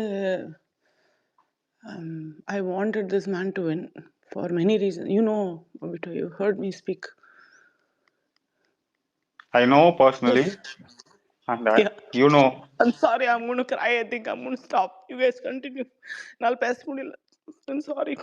I wanted this man to win for many reasons. You know, Obito, you heard me speak. I know personally. And Yeah. you know. I'm sorry, I'm going to cry. I think I'm going to stop. You guys continue. I'll pass. I'm sorry.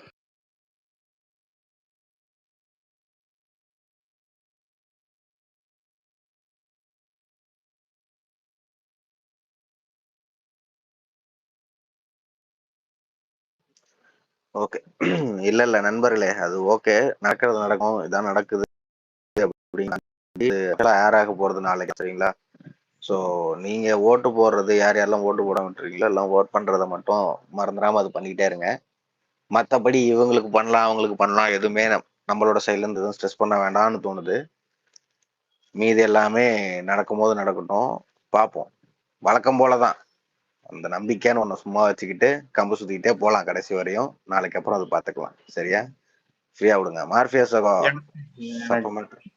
Okay. இல்ல நண்பர்களே, அது okay. நடக்கிறது நடக்கும். இதான் நடக்குது அப்படிங்கிற ஏர் ஆக போறது நாளைக்கு, சரிங்களா? ஸோ நீங்க ஓட்டு போடுறது யார் யாரெல்லாம் ஓட்டு போட விட்டுருக்கீங்களோ எல்லாம் ஓட் பண்றதை மட்டும் மறந்துடாம அது பண்ணிக்கிட்டே இருங்க. மற்றபடி இவங்களுக்கு பண்ணலாம் அவங்களுக்கு பண்ணலாம் எதுவுமே நம்மளோட சைட்ல இருந்து எதுவும் ஸ்ட்ரெஸ் பண்ண வேண்டாம்னு தோணுது. மீதி எல்லாமே நடக்கும்போது நடக்கட்டும், பார்ப்போம். வழக்கம் போலதான் அந்த நம்பிக்கைன்னு ஒன்று சும்மா வச்சுக்கிட்டு கம்பு சுத்திக்கிட்டே போகலாம் கடைசி வரையும். நாளைக்கு அப்புறம் அது பார்த்துக்கலாம். சரியா? ஃப்ரீயா விடுங்க. மார்பியஸ்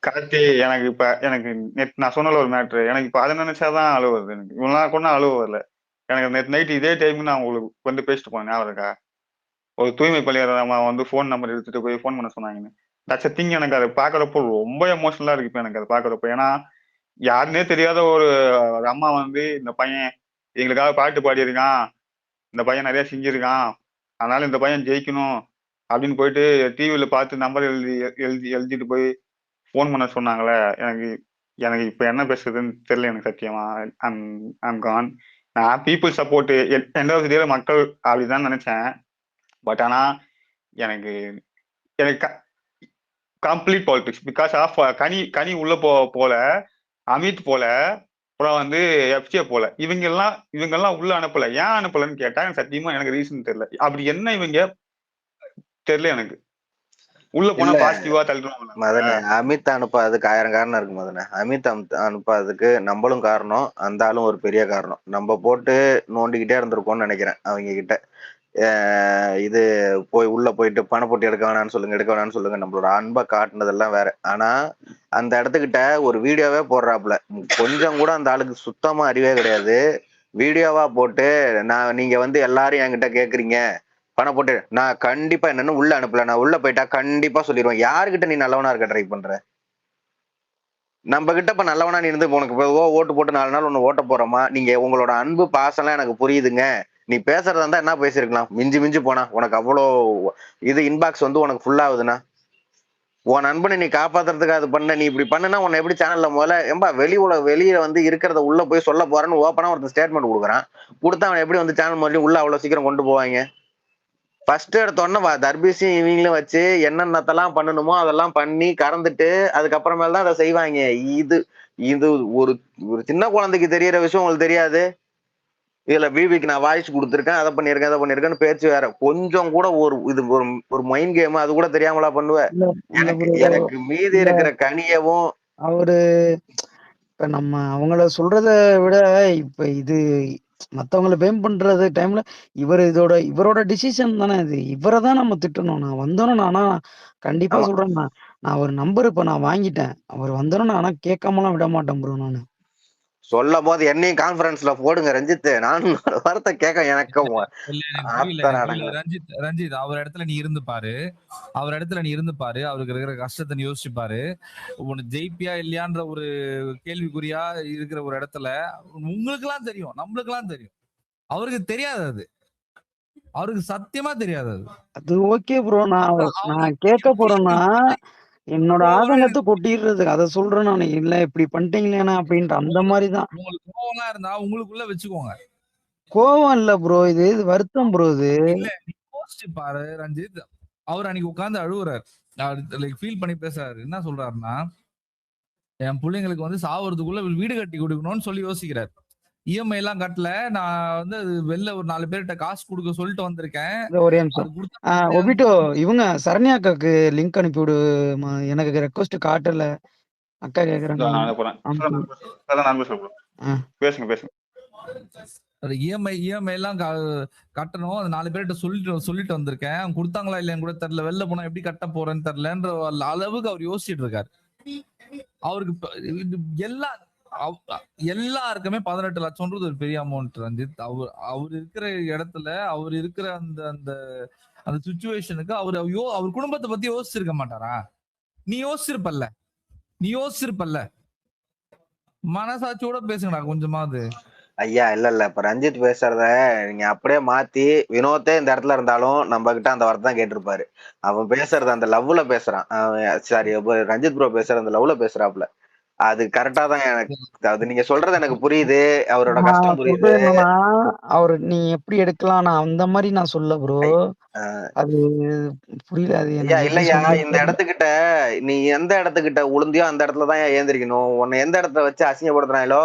கார்த்தி, எனக்கு இப்ப எனக்கு நேற்று நான் சொன்னல ஒரு மேட்ரு, எனக்கு இப்ப அதை நினைச்சாதான் அழுவு வருது. எனக்கு இவ்வளவு நாள் கொண்டா அழுவு வரல. எனக்கு நேற்று நைட்டு இதே டைம் நான் உங்களுக்கு வந்து பேசிட்டு போனேன், ஞாபகம் இருக்கா? ஒரு தூய்மை பள்ளியாளர் அம்மா வந்து ஃபோன் நம்பர் எடுத்துட்டு போய் ஃபோன் பண்ண சொன்னாங்கன்னு. That's thing. எனக்கு அதை பாக்குறப்போ ரொம்ப எமோஷனலா இருக்கு இப்ப எனக்கு அதை பாக்குறப்போ. ஏன்னா யாருன்னே தெரியாத ஒரு அம்மா வந்து இந்த பையன் எங்களுக்காக பாட்டு பாடியிருக்கான், இந்த பையன் நிறைய செஞ்சிருக்கான், அதனால இந்த பையன் ஜெயிக்கணும் அப்படின்னு போயிட்டு டிவியில பார்த்து நம்பர் எழுதிட்டு போய் ஃபோன் பண்ண சொன்னாங்களே. எனக்கு எனக்கு இப்ப என்ன பேசுறதுன்னு தெரியல எனக்கு சத்தியமா. I'm gone. நான் people support end of the டேல மக்கள் அப்படிதான் நினைச்சேன். பட் ஆனா எனக்கு எனக்கு கம்ப்ளீட் பாலிடிக்ஸ் பிகாஸ் ஆஃப் கனி உள்ள போல, அமித் போல, அப்புறம் வந்து எஃப்ஜே போல, இவங்கெல்லாம் உள்ள அனுப்பல. ஏன் அனுப்பலன்னு கேட்டா எனக்கு சத்தியமா எனக்கு ரீசன் தெரியல. அப்படி என்ன இவங்க தெரியல எனக்கு. உள்ள போனா பாசிட்டிவா தள்ளிடுவாங்க. மதனே, அமித் அனுப்பாததுக்கு 1000 காரணம் இருக்கு மதனே. அமித் அனுப்பாததுக்கு நம்மளும் காரணம், அந்த ஆளும் ஒரு பெரிய காரணம். நம்ம போட்டு நோண்டிக்கிட்டே இருந்திருக்கோம்னு நினைக்கிறேன் அவங்க கிட்ட. இது போய் உள்ள போயிட்டு பணம் போட்டு எடுக்க வேணாம்னு சொல்லுங்க, நம்மளோட அன்பை காட்டுனதெல்லாம் வேற. ஆனா அந்த இடத்துக்கிட்ட ஒரு வீடியோவே போடுறாப்புல. கொஞ்சம் கூட அந்த ஆளுக்கு சுத்தமா அறிவே கிடையாது. வீடியோவா போட்டு நீங்க வந்து எல்லாரும் என்கிட்ட கேக்குறீங்க பணம் போட்டு, நான் கண்டிப்பா என்னன்னு உள்ள அனுப்பல, நான் உள்ள போயிட்டா கண்டிப்பா சொல்லிடுவேன். யாருக்கிட்ட நீ நல்லவனா இருக்க ட்ரை பண்ற? நம்ம கிட்ட இப்ப நல்லவனா நீ இருந்து உனக்கு ஓட்டு போட்டு 4 நாள் ஒண்ணு ஓட்ட போறோமா? நீங்க உங்களோட அன்பு பாசம்லாம் எனக்கு புரியுதுங்க. நீ பேசுறதா இருந்தா என்ன பேசிருக்கலாம்? மிஞ்சி போனா உனக்கு அவ்வளோ இது இன்பாக்ஸ் வந்து உனக்கு ஃபுல் ஆகுதுன்னா, உன் நண்பனை நீ காப்பாத்துறதுக்கு அது பண்ண, நீ இப்படி பண்ணுனா உன்னை எப்படி சேனல்ல முதல்ல ஏம்பா வெளியில வந்து இருக்கிறத உள்ள போய் சொல்ல போறேன்னு ஓப்பனா ஒருத்தர் ஸ்டேட்மெண்ட் கொடுக்குறான். கொடுத்தா அவன் எப்படி வந்து சேனல் முதல்ல உள்ள அவ்வளவு சீக்கிரம் கொண்டு போவாங்க? ஃபர்ஸ்ட் எடுத்தோடனே தர்பீஸையும் இவங்களும் வச்சு என்னென்னத்தெல்லாம் பண்ணணுமோ அதெல்லாம் பண்ணி கறந்துட்டு அதுக்கப்புறமேல தான் அதை செய்வாங்க. இது இது ஒரு ஒரு சின்ன குழந்தைக்கு தெரியற விஷயம் உங்களுக்கு தெரியாது. இதுல பிபிக்கு நான் வாய்ஸ் கொடுத்துருக்கேன், அதை பண்ணிருக்கேன்னு பேச்சு வேற. கொஞ்சம் கூட ஒரு மைண்ட் கேம் அது கூட தெரியாமலா பண்ணுவேன். எனக்கு மீதி இருக்கிற கனியவும் அவரு இப்ப நம்ம அவங்கள சொல்றத விட இப்ப இது மத்தவங்கள பேம் பண்றது டைம்ல இவரோட டிசிஷன் தானே இது. இவரை தான் நம்ம திட்டணும். நான் வந்தோன்னு ஆனா கண்டிப்பா சொல்றேன், நான் ஒரு நம்பர் இப்ப நான் வாங்கிட்டேன். அவர் வந்தோன்னு ஆனா கேட்காமலாம் விட மாட்டேன் ப்ரோ. நானு சொல்லும் போது என்னையும் கான்ஃபரன்ஸ்ல போடுங்க ரஞ்சித், நானும் வார்த்தை கேட்க எனக்கும் ரஞ்சித் அவர் இடத்துல நீ இருந்து பாரு, அவருக்கு இருக்கிற கஷ்டத்தை யோசிச்சு பாரு. உனக்கு ஜெயிப்பியா இல்லையான்ற ஒரு கேள்விக்குறியா இருக்கிற ஒரு இடத்துல உங்களுக்கு எல்லாம் தெரியும், நம்மளுக்கு எல்லாம் தெரியும், அவருக்கு தெரியாது. அவருக்கு சத்தியமா தெரியாது. அது ஓகே ப்ரோ. நான் கேட்க போறேன்னா என்னோட ஆதங்கத்தை கொட்டிடுறது, அதை சொல்றேன் நான். இல்ல இப்படி பண்ணிட்டீங்களேனா அப்படின்ற அந்த மாதிரிதான். உங்களுக்கு கோவம்லாம் இருந்தா உங்களுக்குள்ள வச்சுக்கோங்க. கோவம் இல்ல ப்ரோ, இது வருத்தம் ப்ரோ. இது இல்ல, நீ யோசிச்சு பாரு ரஞ்சித். அவர் அன்னைக்கு உட்கார்ந்து அழுவுறாரு, லைக் ஃபீல் பண்ணி பேசுறாரு. என்ன சொல்றாருன்னா, என் பிள்ளைங்களுக்கு வந்து சாவறதுக்குள்ள வீடு கட்டி கொடுக்கணும்னு சொல்லி யோசிக்கிறார். இஎம்ஐ எல்லாம் கட்டல, நான் வந்து வெளில ஒரு 4 பேர்கிட்ட காசு கொடுக்க சொல்லிட்டு வந்திருக்கேன். ஒரே நிமிஷம் ஒபிட்டோ, இவங்க சரண்யாக்காக்கு லிங்க் அனுப்பி விடு. எனக்கு ரெக்வஸ்ட் காட்டல, அக்கா கேக்குறாங்க. இஎம்ஐ எல்லாம் கட்டணும், அது 4 பேர்கிட்ட சொல்லிட்டு வந்திருக்கேன். அவங்க கொடுத்தாங்களா இல்லையான்னு கூட தெரியல, வெளில போனா எப்படி கட்ட போறேன்னு தெரியலன்ற அளவுக்கு அவர் யோசிச்சுட்டு இருக்காரு. அவருக்கு எல்லாருக்குமே 18 லட்சம்ன்றது ஒரு பெரிய அமௌண்ட் ரஞ்சித். அவர் இருக்கிற இடத்துல, அவர் இருக்கிற அந்த சிச்சுவேஷனுக்கு அவர் குடும்பத்தை பத்தி யோசிச்சிருக்க மாட்டாரா? நீ யோசிச்சிருப்பல்ல. மனசாட்சியோட பேசுங்கடா கொஞ்சமாவது. ஐயா இல்ல இப்ப ரஞ்சித் பேசுறத நீங்க அப்படியே மாத்தி, வினோத்தே இந்த இடத்துல இருந்தாலும் நம்ம கிட்ட அந்த வார்த்தை தான் கேட்டிருப்பாரு. அவன் பேசுறது அந்த லவ்ல பேசுறான். சாரி, ரஞ்சித் ப்ரோ பேசுற அந்த லவ்ல பேசுறாப்ல. அது கரெக்டா தான் எனக்கு அது நீங்க சொல்றது எனக்கு புரியுது. அவரோட நான் கஷ்டம் புரியுது. சொல்றது என்னன்னா, அவரு நீ எப்படி எடுக்கலாம் நான் அந்த மாரி நான் சொல்ல ப்ரோ. ஆ. அது புரியல. அது ஐயா எனக்கு எப்படி இல்லையா சொல்றதுன்னு இந்த தெரியல. இடத்துக்கிட்ட நீ எந்த இடத்துக்கிட்ட உளுந்தியோ அந்த இடத்துல தான் ஏந்திரிக்கணும். உன்னை எந்த இடத்துல வச்சு அசிங்கப்படுத்துறாங்களோ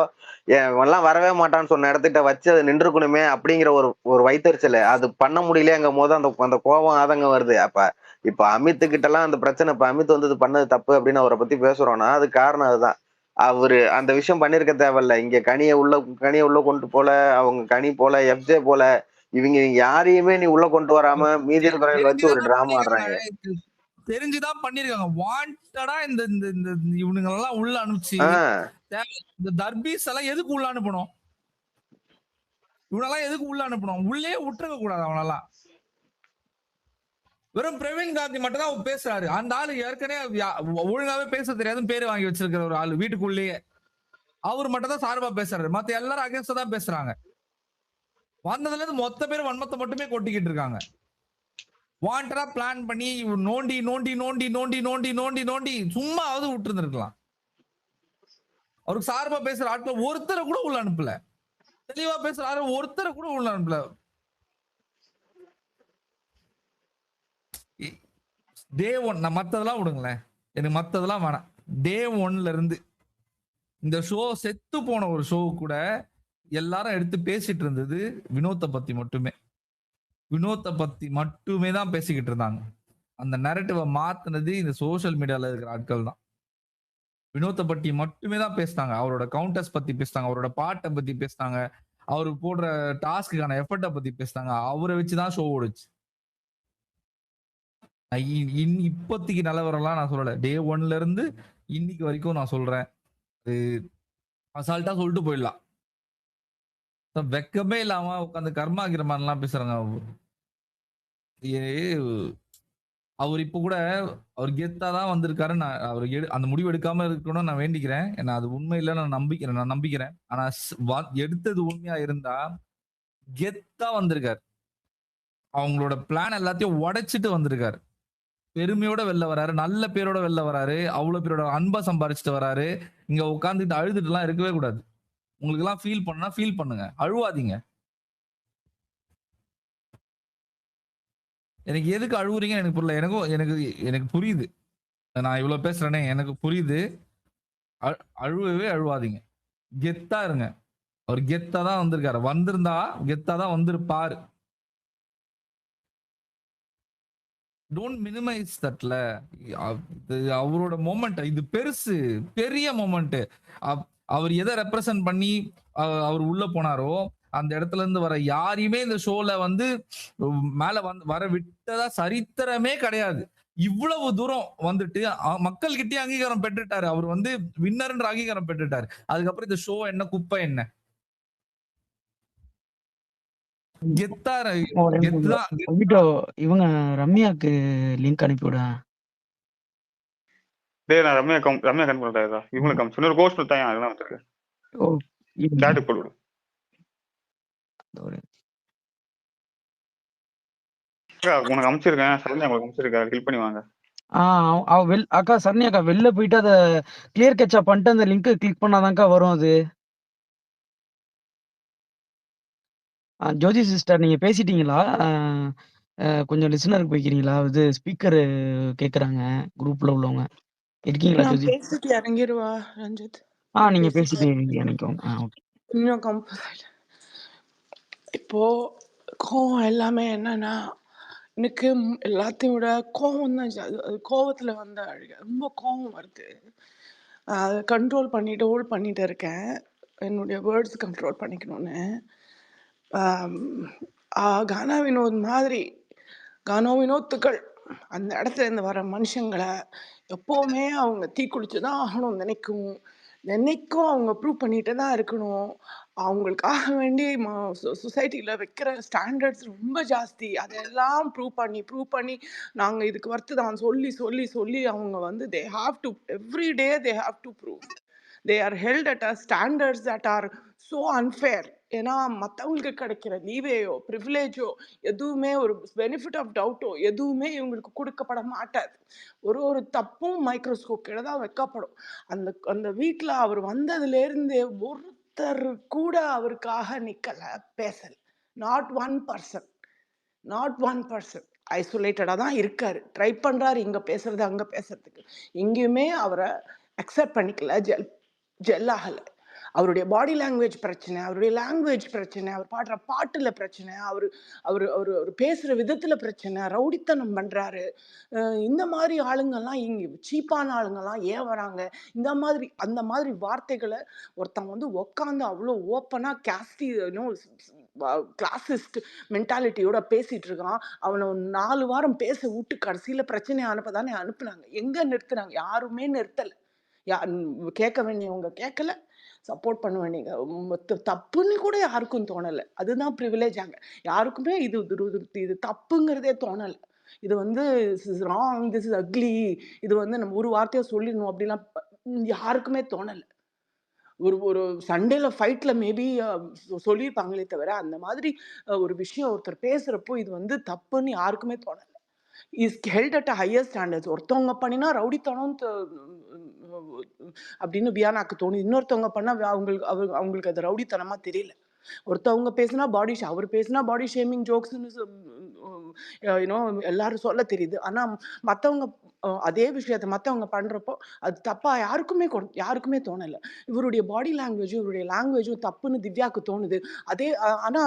எல்லாம் வரவே மாட்டான்னு சொன்ன இடத்துக்கிட்ட வச்சு அது நின்றுக்கணுமே அப்படிங்கிற ஒரு வைத்தறிச்சல் அது பண்ண முடியலங்கும் போது அந்த அந்த கோபம் ஆதங்கம் வருது. அப்ப இப்ப அமித் கிட்ட எல்லாம் அந்த பிரச்சனை இப்ப அமித் வந்து இது பண்ணது தப்பு அப்படின்னு அவரை பத்தி பேசுறோம்னா அது காரணம் அதுதான். அவரு அந்த விஷயம் பண்ணிருக்க தேவையில்ல. இங்க கனியை உள்ள கொண்டு போல, அவங்க கனி போல, எஃப்ஜே போல இவங்க யாரையுமே நீ உள்ள கொண்டு வராம மீதி இருக்கிறவங்களை வச்சு ஒரு டிராமா ஆடுறாங்க. தெரிஞ்சுதான் பண்ணிருக்காங்க. வாண்டடா இந்த இந்த இந்த இவனுங்க எல்லாம் உள்ள அனுப்பிச்சு இந்த தர்பீஸ் எல்லாம் எதுக்கு உள்ள அனுப்பணும்? இவனெல்லாம் எதுக்கு உள்ள அனுப்பணும்? உள்ளே விட்டுருக்க கூடாது. அவனெல்லாம் வெறும் பிரவீன் காந்தி மட்டும் தான் பேசுறாரு. அந்த ஆளு ஏற்கனவே ஒழுங்காவே பேச தெரியாதுன்னு பேரு வாங்கி வச்சிருக்கிற ஒரு ஆளு வீட்டுக்குள்ளேயே. அவர் மட்டும் தான் சார்பா பேசுறாரு. மத்த எல்லாரும் அகேன்ஸ்டா தான் பேசுறாங்க. வந்ததுல இருந்து மொத்த பேர் வன்மத்தை மட்டுமே கொட்டிக்கிட்டு இருக்காங்க. வாண்டடா பிளான் பண்ணி நோண்டி நோண்டி நோண்டி நோண்டி நோண்டி நோண்டி நோண்டி சும்மாவது விட்டு இருந்திருக்கலாம். அவருக்கு சார்பா பேசுற ஆட்கள் ஒருத்தரை கூட உள்ள அனுப்பல. தெளிவா பேசுற ஒருத்தரை கூட உள்ள அனுப்பல. டே ஒன் நான் மத்ததெல்லாம் விடுங்களேன், எனக்கு மத்ததெல்லாம் வேணாம். டே ஒன்ல இருந்து இந்த ஷோ செத்து போன ஒரு ஷோ கூட எல்லாரும் எடுத்து பேசிட்டு இருந்தது வினோத்தை பத்தி மட்டுமே. வினோத்தை பத்தி மட்டுமே தான் பேசிக்கிட்டு இருந்தாங்க. அந்த நரேட்டிவை மாத்தினது இந்த சோசியல் மீடியால இருக்கிற ஆட்கள் தான். வினோத்தை பத்தி மட்டுமே தான் பேசினாங்க. அவரோட கவுண்டர்ஸ் பத்தி பேசினாங்க, அவரோட பாட்டை பத்தி பேசினாங்க, அவரு போடுற டாஸ்க்குக்கான எஃபர்ட்டை பத்தி பேசினாங்க. அவரை வச்சுதான் ஷோ ஓடுச்சு. இப்போதைக்கு நிலவரம்லாம் நான் சொல்லல. டே ஒன்ல இருந்து இன்னைக்கு வரைக்கும் நான் சொல்றேன். அது அசால்ட்டா சொல்லிட்டு போயிடலாம். வெக்கமே இல்லாம உட்காந்து கர்மா கிரமான்லாம் பேசுறாங்க. அவர் இப்ப கூட அவர் கெத்தா தான் வந்திருக்காரு. நான் அவர் அந்த முடிவு எடுக்காம இருக்கணும்னு நான் வேண்டிக்கிறேன். ஏன்னா அது உண்மை இல்லை நான் நம்பிக்கிறேன். ஆனா எடுத்தது உண்மையா இருந்தா கெத்தா வந்திருக்காரு. அவங்களோட பிளான் எல்லாத்தையும் உடைச்சிட்டு வந்திருக்காரு. பெருமையோட வெளில வராரு, நல்ல பேரோட வெளில வராரு, அவ்வளவு பேரோட அன்பை சம்பாரிச்சுட்டு வராரு. இங்க உட்காந்துட்டு அழுதுட்டு எல்லாம் இருக்கவே கூடாது. உங்களுக்கு எல்லாம் ஃபீல் பண்ணா ஃபீல் பண்ணுங்க, அழுவாதீங்க. எனக்கு எதுக்கு அழுவுறீங்க எனக்கு புரியல. எனக்கு புரியுது. நான் இவ்வளவு பேசுறேனே எனக்கு புரியுது. அழுவவே அழுவாதீங்க, கெத்தா இருங்க. அவர் கெத்தா தான் வந்திருக்காரு. வந்திருந்தா கெத்தா தான் வந்திருப்பாரு. டோன்ட் மினிமைஸ் தட்ல. அவரோட மொமெண்ட் இது பெருசு, பெரிய மொமெண்ட். அவர் எதை ரெப்ரசன்ட் பண்ணி அவர் உள்ள போனாரோ அந்த இடத்துல இருந்து வர யாரையுமே இந்த ஷோல வந்து மேல வர விட்டதா சரித்திரமே கிடையாது. இவ்வளவு தூரம் வந்துட்டு மக்கள் கிட்டே அங்கீகாரம் பெற்றுட்டாரு. அவர் வந்து வின்னர்ன்ற அங்கீகாரம் பெற்றுட்டாரு. அதுக்கப்புறம் இந்த ஷோ என்ன குப்பை என்ன இவங்க ரம்யாக்கு லிங்க் அனுப்பிவிட. டேய் நான் ரம்யா கன் பண்றதா இவங்களுக்கு அனுப்பிச்சு இன்னொரு கோர்ஸ் தான் அதெல்லாம் வச்சிருக்கேன். ஓ சாட் போடு. உனக்கு அனுப்பிச்சிருக்கேன். சரண்யா உங்களுக்கு அனுப்பிச்சிருக்கேன். கிளிக் பண்ணி வாங்க. அக்கா சரண்யா அக்கா வெளில போயிட்டு அதை கிளியர் கேட்சா பண்ணிட்டு அந்த லிங்க் கிளிக் பண்ணாதான்க்கா வரும். அது ஜோதி சிஸ்டர் நீங்க பேசிட்டீங்களா? கொஞ்சம் லிசனருக்கு போய்க்கிறீங்களா? இது ஸ்பீக்கர் கேக்குறாங்க குரூப்ல உள்ளவங்க. இருக்கீங்களா நான் ஜோதி? பேசிட்டு இறங்கிடுவா ரஞ்சித். நீங்க பேசிட்டு இறங்கிக்கோங்க. ஓகே. இன்னும் கம்பல் இப்போ கோவம் எல்லாமே என்னன்னா எனக்கு எல்லாத்தையும் விட கோவம் தான் கோவத்துல வந்த அழுக. ரொம்ப கோவம் வருது. அதை கண்ட்ரோல் பண்ணிட்டு இருக்கேன். என்னுடைய வேர்ட்ஸ் கண்ட்ரோல் பண்ணிக்கணும்னு. கானா வினோத் மாதிரி வினோத்துக்கள் அந்த இடத்துல இருந்து வர மனுஷங்களை எப்போவுமே அவங்க தீக்குளிச்சு தான் ஆகணும் நினைக்கும் அவங்க ப்ரூவ் பண்ணிட்டு தான் இருக்கணும். அவங்களுக்காக வேண்டி சொசைட்டியில் வைக்கிற ஸ்டாண்டர்ட்ஸ் ரொம்ப ஜாஸ்தி. அதெல்லாம் ப்ரூவ் பண்ணி நாங்கள் இதுக்கு வர்த்து தான் சொல்லி அவங்க வந்து they have to every day they have to prove. They are held at a standards that are so unfair. ஏன்னா மற்றவங்களுக்கு கிடைக்கிற லீவேயோ ப்ரிவிலேஜோ எதுவுமே ஒரு பெனிஃபிட் ஆஃப் டவுட்டோ எதுவுமே இவங்களுக்கு கொடுக்கப்பட மாட்டாது. ஒரு தப்பும் மைக்ரோஸ்கோப் கீழே தான் வைக்கப்படும். அந்த அந்த வீட்டில் அவர் வந்ததுலேருந்து ஒருத்தர் கூட அவருக்காக நிற்கலை, பேசலை. Not one person. ஐசோலேட்டடாக தான் இருக்காரு. ட்ரை பண்ணுறாரு இங்கே பேசுறது அங்கே பேசுறதுக்கு. எங்கேயுமே அவரை அக்செப்ட் பண்ணிக்கல, ஜெல்லாகலை. அவருடைய பாடி லாங்குவேஜ் பிரச்சனை, அவருடைய லாங்குவேஜ் பிரச்சனை, அவர் பாடுற பாட்டில் பிரச்சனை, அவர் அவர் அவர் அவர் பேசுகிற விதத்தில் பிரச்சனை, ரவுடித்தனம் பண்ணுறாரு. இந்த மாதிரி ஆளுங்கள்லாம் இங்கே சீப்பான ஆளுங்கள்லாம் ஏன் வராங்க? அந்த மாதிரி வார்த்தைகளை ஒருத்தன் வந்து உக்காந்து அவ்வளோ ஓப்பனாக கேஸ்டி கிளாசிஸ்ட் மென்டாலிட்டியோட பேசிட்டு இருக்கான். அவனை 4 வாரம் பேச விட்டு கடைசியில் பிரச்சனை அனுப்பதானே அனுப்புனாங்க. எங்கே நிறுத்துனாங்க? யாருமே நிறுத்தலை. கேட்க வேண்டியவங்க கேட்கல, சப்போர்ட் பண்ண வேண்டியங்க தப்புன்னு கூட யாருக்கும் தோணலை. அதுதான் ப்ரிவிலேஜ். அங்கே யாருக்குமே இது தப்புங்கிறதே தோணலை. இது வந்து ராங், திஸ் இஸ் அக்லி, இது வந்து நம்ம ஒரு வார்த்தையை சொல்லிடணும் அப்படிலாம் யாருக்குமே தோணலை. ஒரு சண்டேல ஃபைட்ல மேபி சொல்லியிருப்பாங்களே தவிர அந்த மாதிரி ஒரு விஷயம் ஒருத்தர் பேசுறப்போ இது வந்து தப்புன்னு யாருக்குமே தோணலை. Is held at a higher standards. ஒருத்தவங்க பண்ணினா ரவுடித்தனம் அப்படின்னு வியானாக்கு தோணுது, இன்னொருத்தவங்க பண்ணா அவங்களுக்கு அது ரவுடித்தனமா தெரியல. ஒருத்தவங்க பேசினா அவர் பேசினா பாடி ஷேமிங் ஜோக்ஸ்ன்னு எல்லாரும் சொல்ல தெரியுது. ஆனா மற்றவங்க அதே விஷயத்த மற்றவங்க பண்றப்போ அது தப்பா யாருக்குமே தோணலை. இவருடைய பாடி லாங்குவேஜும் இவருடைய லாங்குவேஜும் தப்புன்னு திவ்யாவுக்கு தோணுது. அதே ஆனா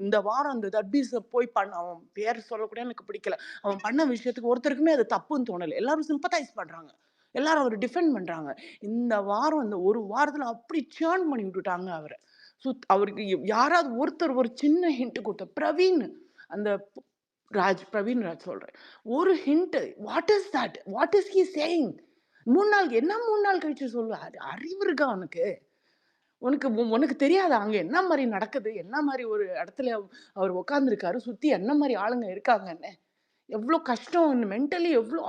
இந்த வாரம் அந்த தட்பீஸ் போய் அவன் பேர் சொல்லக்கூட எனக்கு பிடிக்கல, அவன் பண்ண விஷயத்துக்கு ஒருத்தருக்குமே அது தப்புன்னு தோணலை. எல்லாரும் சிம்பத்தைஸ் பண்றாங்க, எல்லாரும் அவர் டிஃபெண்ட் பண்றாங்க. இந்த வாரம் இந்த ஒரு வாரத்துல அப்படி சேர்ன் பண்ணி விட்டுட்டாங்க அவரை. ஸோ அவருக்கு யாராவது ஒருத்தர் ஒரு சின்ன ஹிண்ட் கொடுத்த பிரவீன், அந்த பிரவீன் ராஜ் சொல்றேன், ஒரு hint, what is that, what is he saying? 3 நாள் கழிச்சு சொல்லுவாரு. அறிவு இருக்கா உனக்கு? உனக்கு தெரியாத அங்க என்ன மாதிரி நடக்குது, என்ன மாதிரி ஒரு இடத்துல அவர் உட்காந்துருக்காரு, சுத்தி என்ன மாதிரி ஆளுங்க இருக்காங்கன்னு? எவ்வளோ கஷ்டம் மென்டலி, எவ்வளோ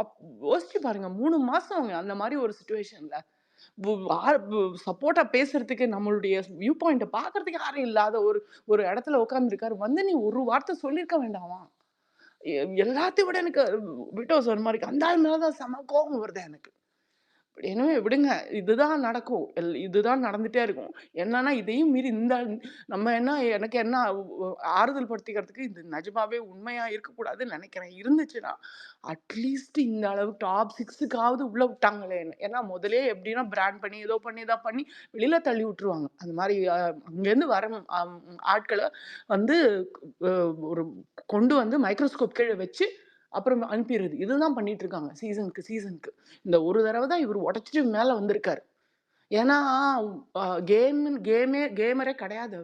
யோசிச்சு பாருங்க. 3 மாசம் அந்த மாதிரி ஒரு சுச்சுவேஷன்ல சப்போர்ட்டா பேசுறதுக்கு, நம்மளுடைய வியூ பாயிண்ட பாக்குறதுக்கு யாரும் இல்லாத ஒரு இடத்துல உட்காந்துருக்காரு. வந்து நீ ஒரு வார்த்தை சொல்லியிருக்க வேண்டாமா? எல்லாத்தையும் விட எனக்கு விட்டோ சொன்ன மாதிரி அந்த ஆள் மேலதான் செம கோபம் வருது எனக்கு. எனவே விடுங்க, இதுதான் நடக்கும், இதுதான் நடந்துட்டே இருக்கும். என்னன்னா இதையும் மீறி நம்ம எனக்கு என்ன ஆறுதல் படுத்திக்கிறதுக்கு, இது நிஜமாவே உண்மையா இருக்கக்கூடாதுன்னு நினைக்கிறேன். இருந்துச்சுன்னா அட்லீஸ்ட் இந்த அளவு டாப் 6க்காவது உள்ள விட்டாங்களே. ஏன்னா முதலே எப்படின்னா பிராண்ட் பண்ணி ஏதோ பண்ணி இதாக பண்ணி வெளியில தள்ளி விட்டுருவாங்க. அந்த மாதிரி அங்கேருந்து வர ஆட்களை வந்து ஒரு கொண்டு வந்து மைக்ரோஸ்கோப் கீழே வச்சு அப்புறம் அனுப்பிடுறது. இதுதான் பண்ணிட்டு இருக்காங்க சீசனுக்கு. இந்த ஒரு தடவை தான் இவர் உடச்சிட்டு மேலே வந்திருக்காரு. ஏன்னா கேமரே கிடையாது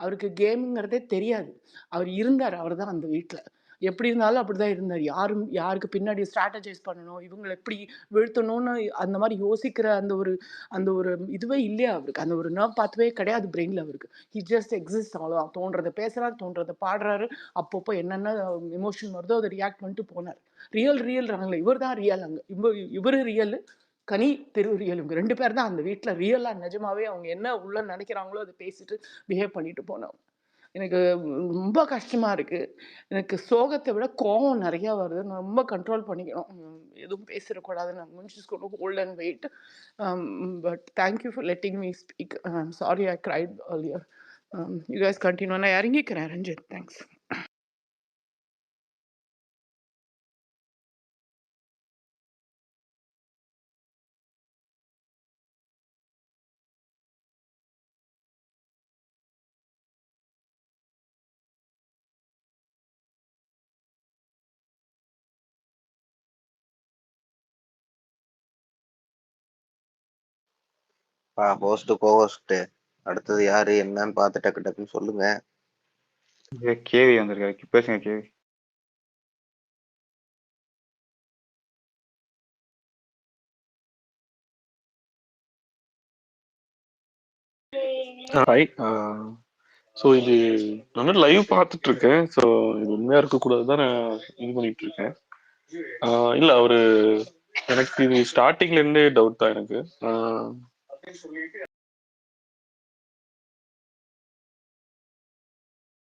அவருக்கு கேமுங்கிறதே தெரியாது. அவர் தான் அந்த வீட்டில் எப்படி இருந்தாலும் அப்படிதான் இருந்தார். யாருக்கு பின்னாடி ஸ்ட்ராட்டஜைஸ் பண்ணணும், இவங்களை எப்படி வீழ்த்தணும்னு அந்த மாதிரி யோசிக்கிற அந்த ஒரு இதுவே இல்லையா அவருக்கு. அந்த ஒரு நர்வ் பாத்வே கிடையாது பிரெயின்ல அவருக்கு. He just exist. அவ்வளோ தோன்றதை பேசுறாரு, தோன்றதை பாடுறாரு. அப்பப்போ என்னென்ன எமோஷன் வருதோ அதை ரியாக்ட் பண்ணிட்டு போனார். ரியல் இவர் தான் ரியல். அங்கே இவர் ரியல், கனி ரியல். இவங்க 2 பேர் தான் அந்த வீட்டில் ரியலா நிஜமாவே அவங்க என்ன உள்ள நினைக்கிறாங்களோ அதை பேசிட்டு பிஹேவ் பண்ணிட்டு போனவங்க. எனக்கு ரொம்ப கஷ்டமா இருக்கு. எனக்கு சோகத்தை விட கோபம் நிறைய வருது. நான் ரொம்ப கண்ட்ரோல் பண்ணிக்கணும், எதுவும் பேசிடக்கூடாது. நான் just going to hold and wait. But thank you for letting me speak. I'm sorry I cried earlier. You guys continue. நான் இறங்கிக்கிறேன் ரஞ்சித். தேங்க்ஸ். ஹோஸ்ட் கோஹோஸ்ட் அடுத்தது யாரு என்னன்னு பார்த்து டக்குன்னு சொல்லுங்க. கேவி வந்திருக்காரு, பேசுங்க கேவி. ஹாய். ஸோ இது நான் லைவ் பார்த்துட்டு இருக்கேன். ஸோ இது உண்மையா இருக்கக்கூடாது தான் நான் இது பண்ணிட்டு இருக்கேன். இல்லை அவரு எனக்கு இது ஸ்டார்டிங்ல இருந்தே டவுட் தான் எனக்கு.